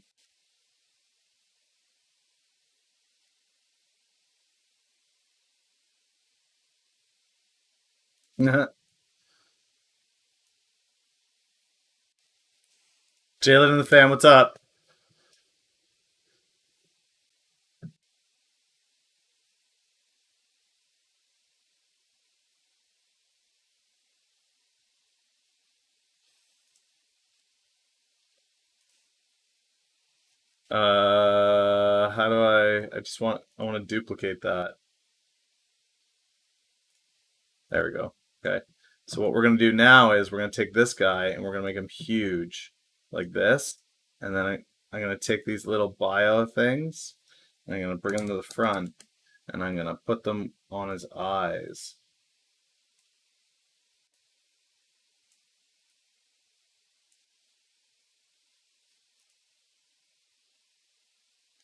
and the fam, what's up? How do I want to duplicate that. There we go. Okay. So what we're going to do now is we're going to take this guy and we're going to make him huge like this. And then I'm going to take these little bio things and I'm going to bring them to the front and I'm going to put them on his eyes.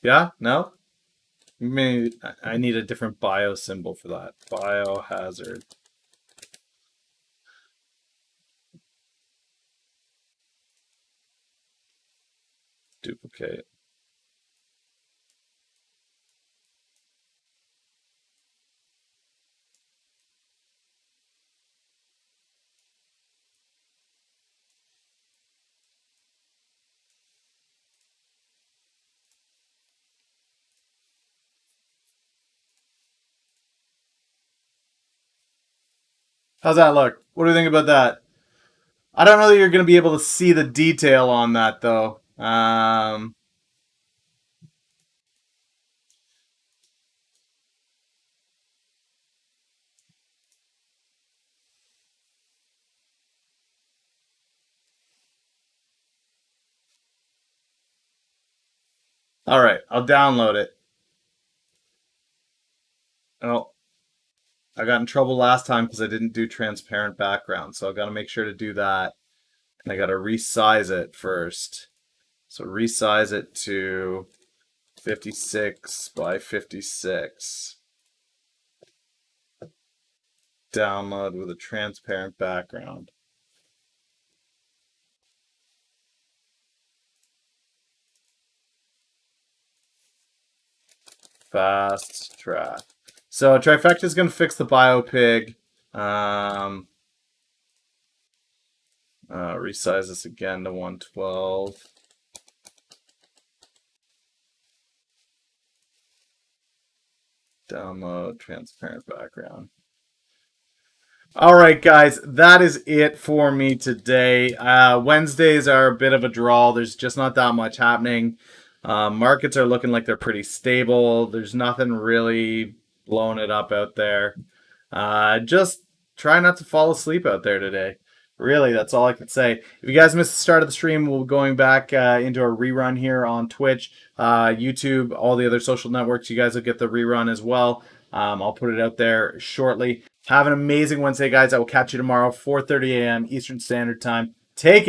Yeah? No? Maybe I need a different bio symbol for that. Biohazard. Duplicate. How's that look? What do you think about that? I don't know that you're going to be able to see the detail on that though. All right, I'll download it. Oh, I got in trouble last time because I didn't do transparent background, so I got to make sure to do that. And I got to resize it first. So resize it to 56 by 56. Download with a transparent background. Fast track. So Trifecta is going to fix the biopig. Resize this again to 112. Download transparent background. All right, guys, that is it for me today. Wednesdays are a bit of a draw. There's just not that much happening. Markets are looking like they're pretty stable. There's nothing really blowing it up out there. Just try not to fall asleep out there today. Really, that's all I can say. If you guys missed the start of the stream, we'll be going back into a rerun here on Twitch, YouTube, all the other social networks. You guys will get the rerun as well. I'll put it out there shortly. Have an amazing Wednesday, guys. I will catch you tomorrow, 4:30 a.m. Eastern Standard Time. Take it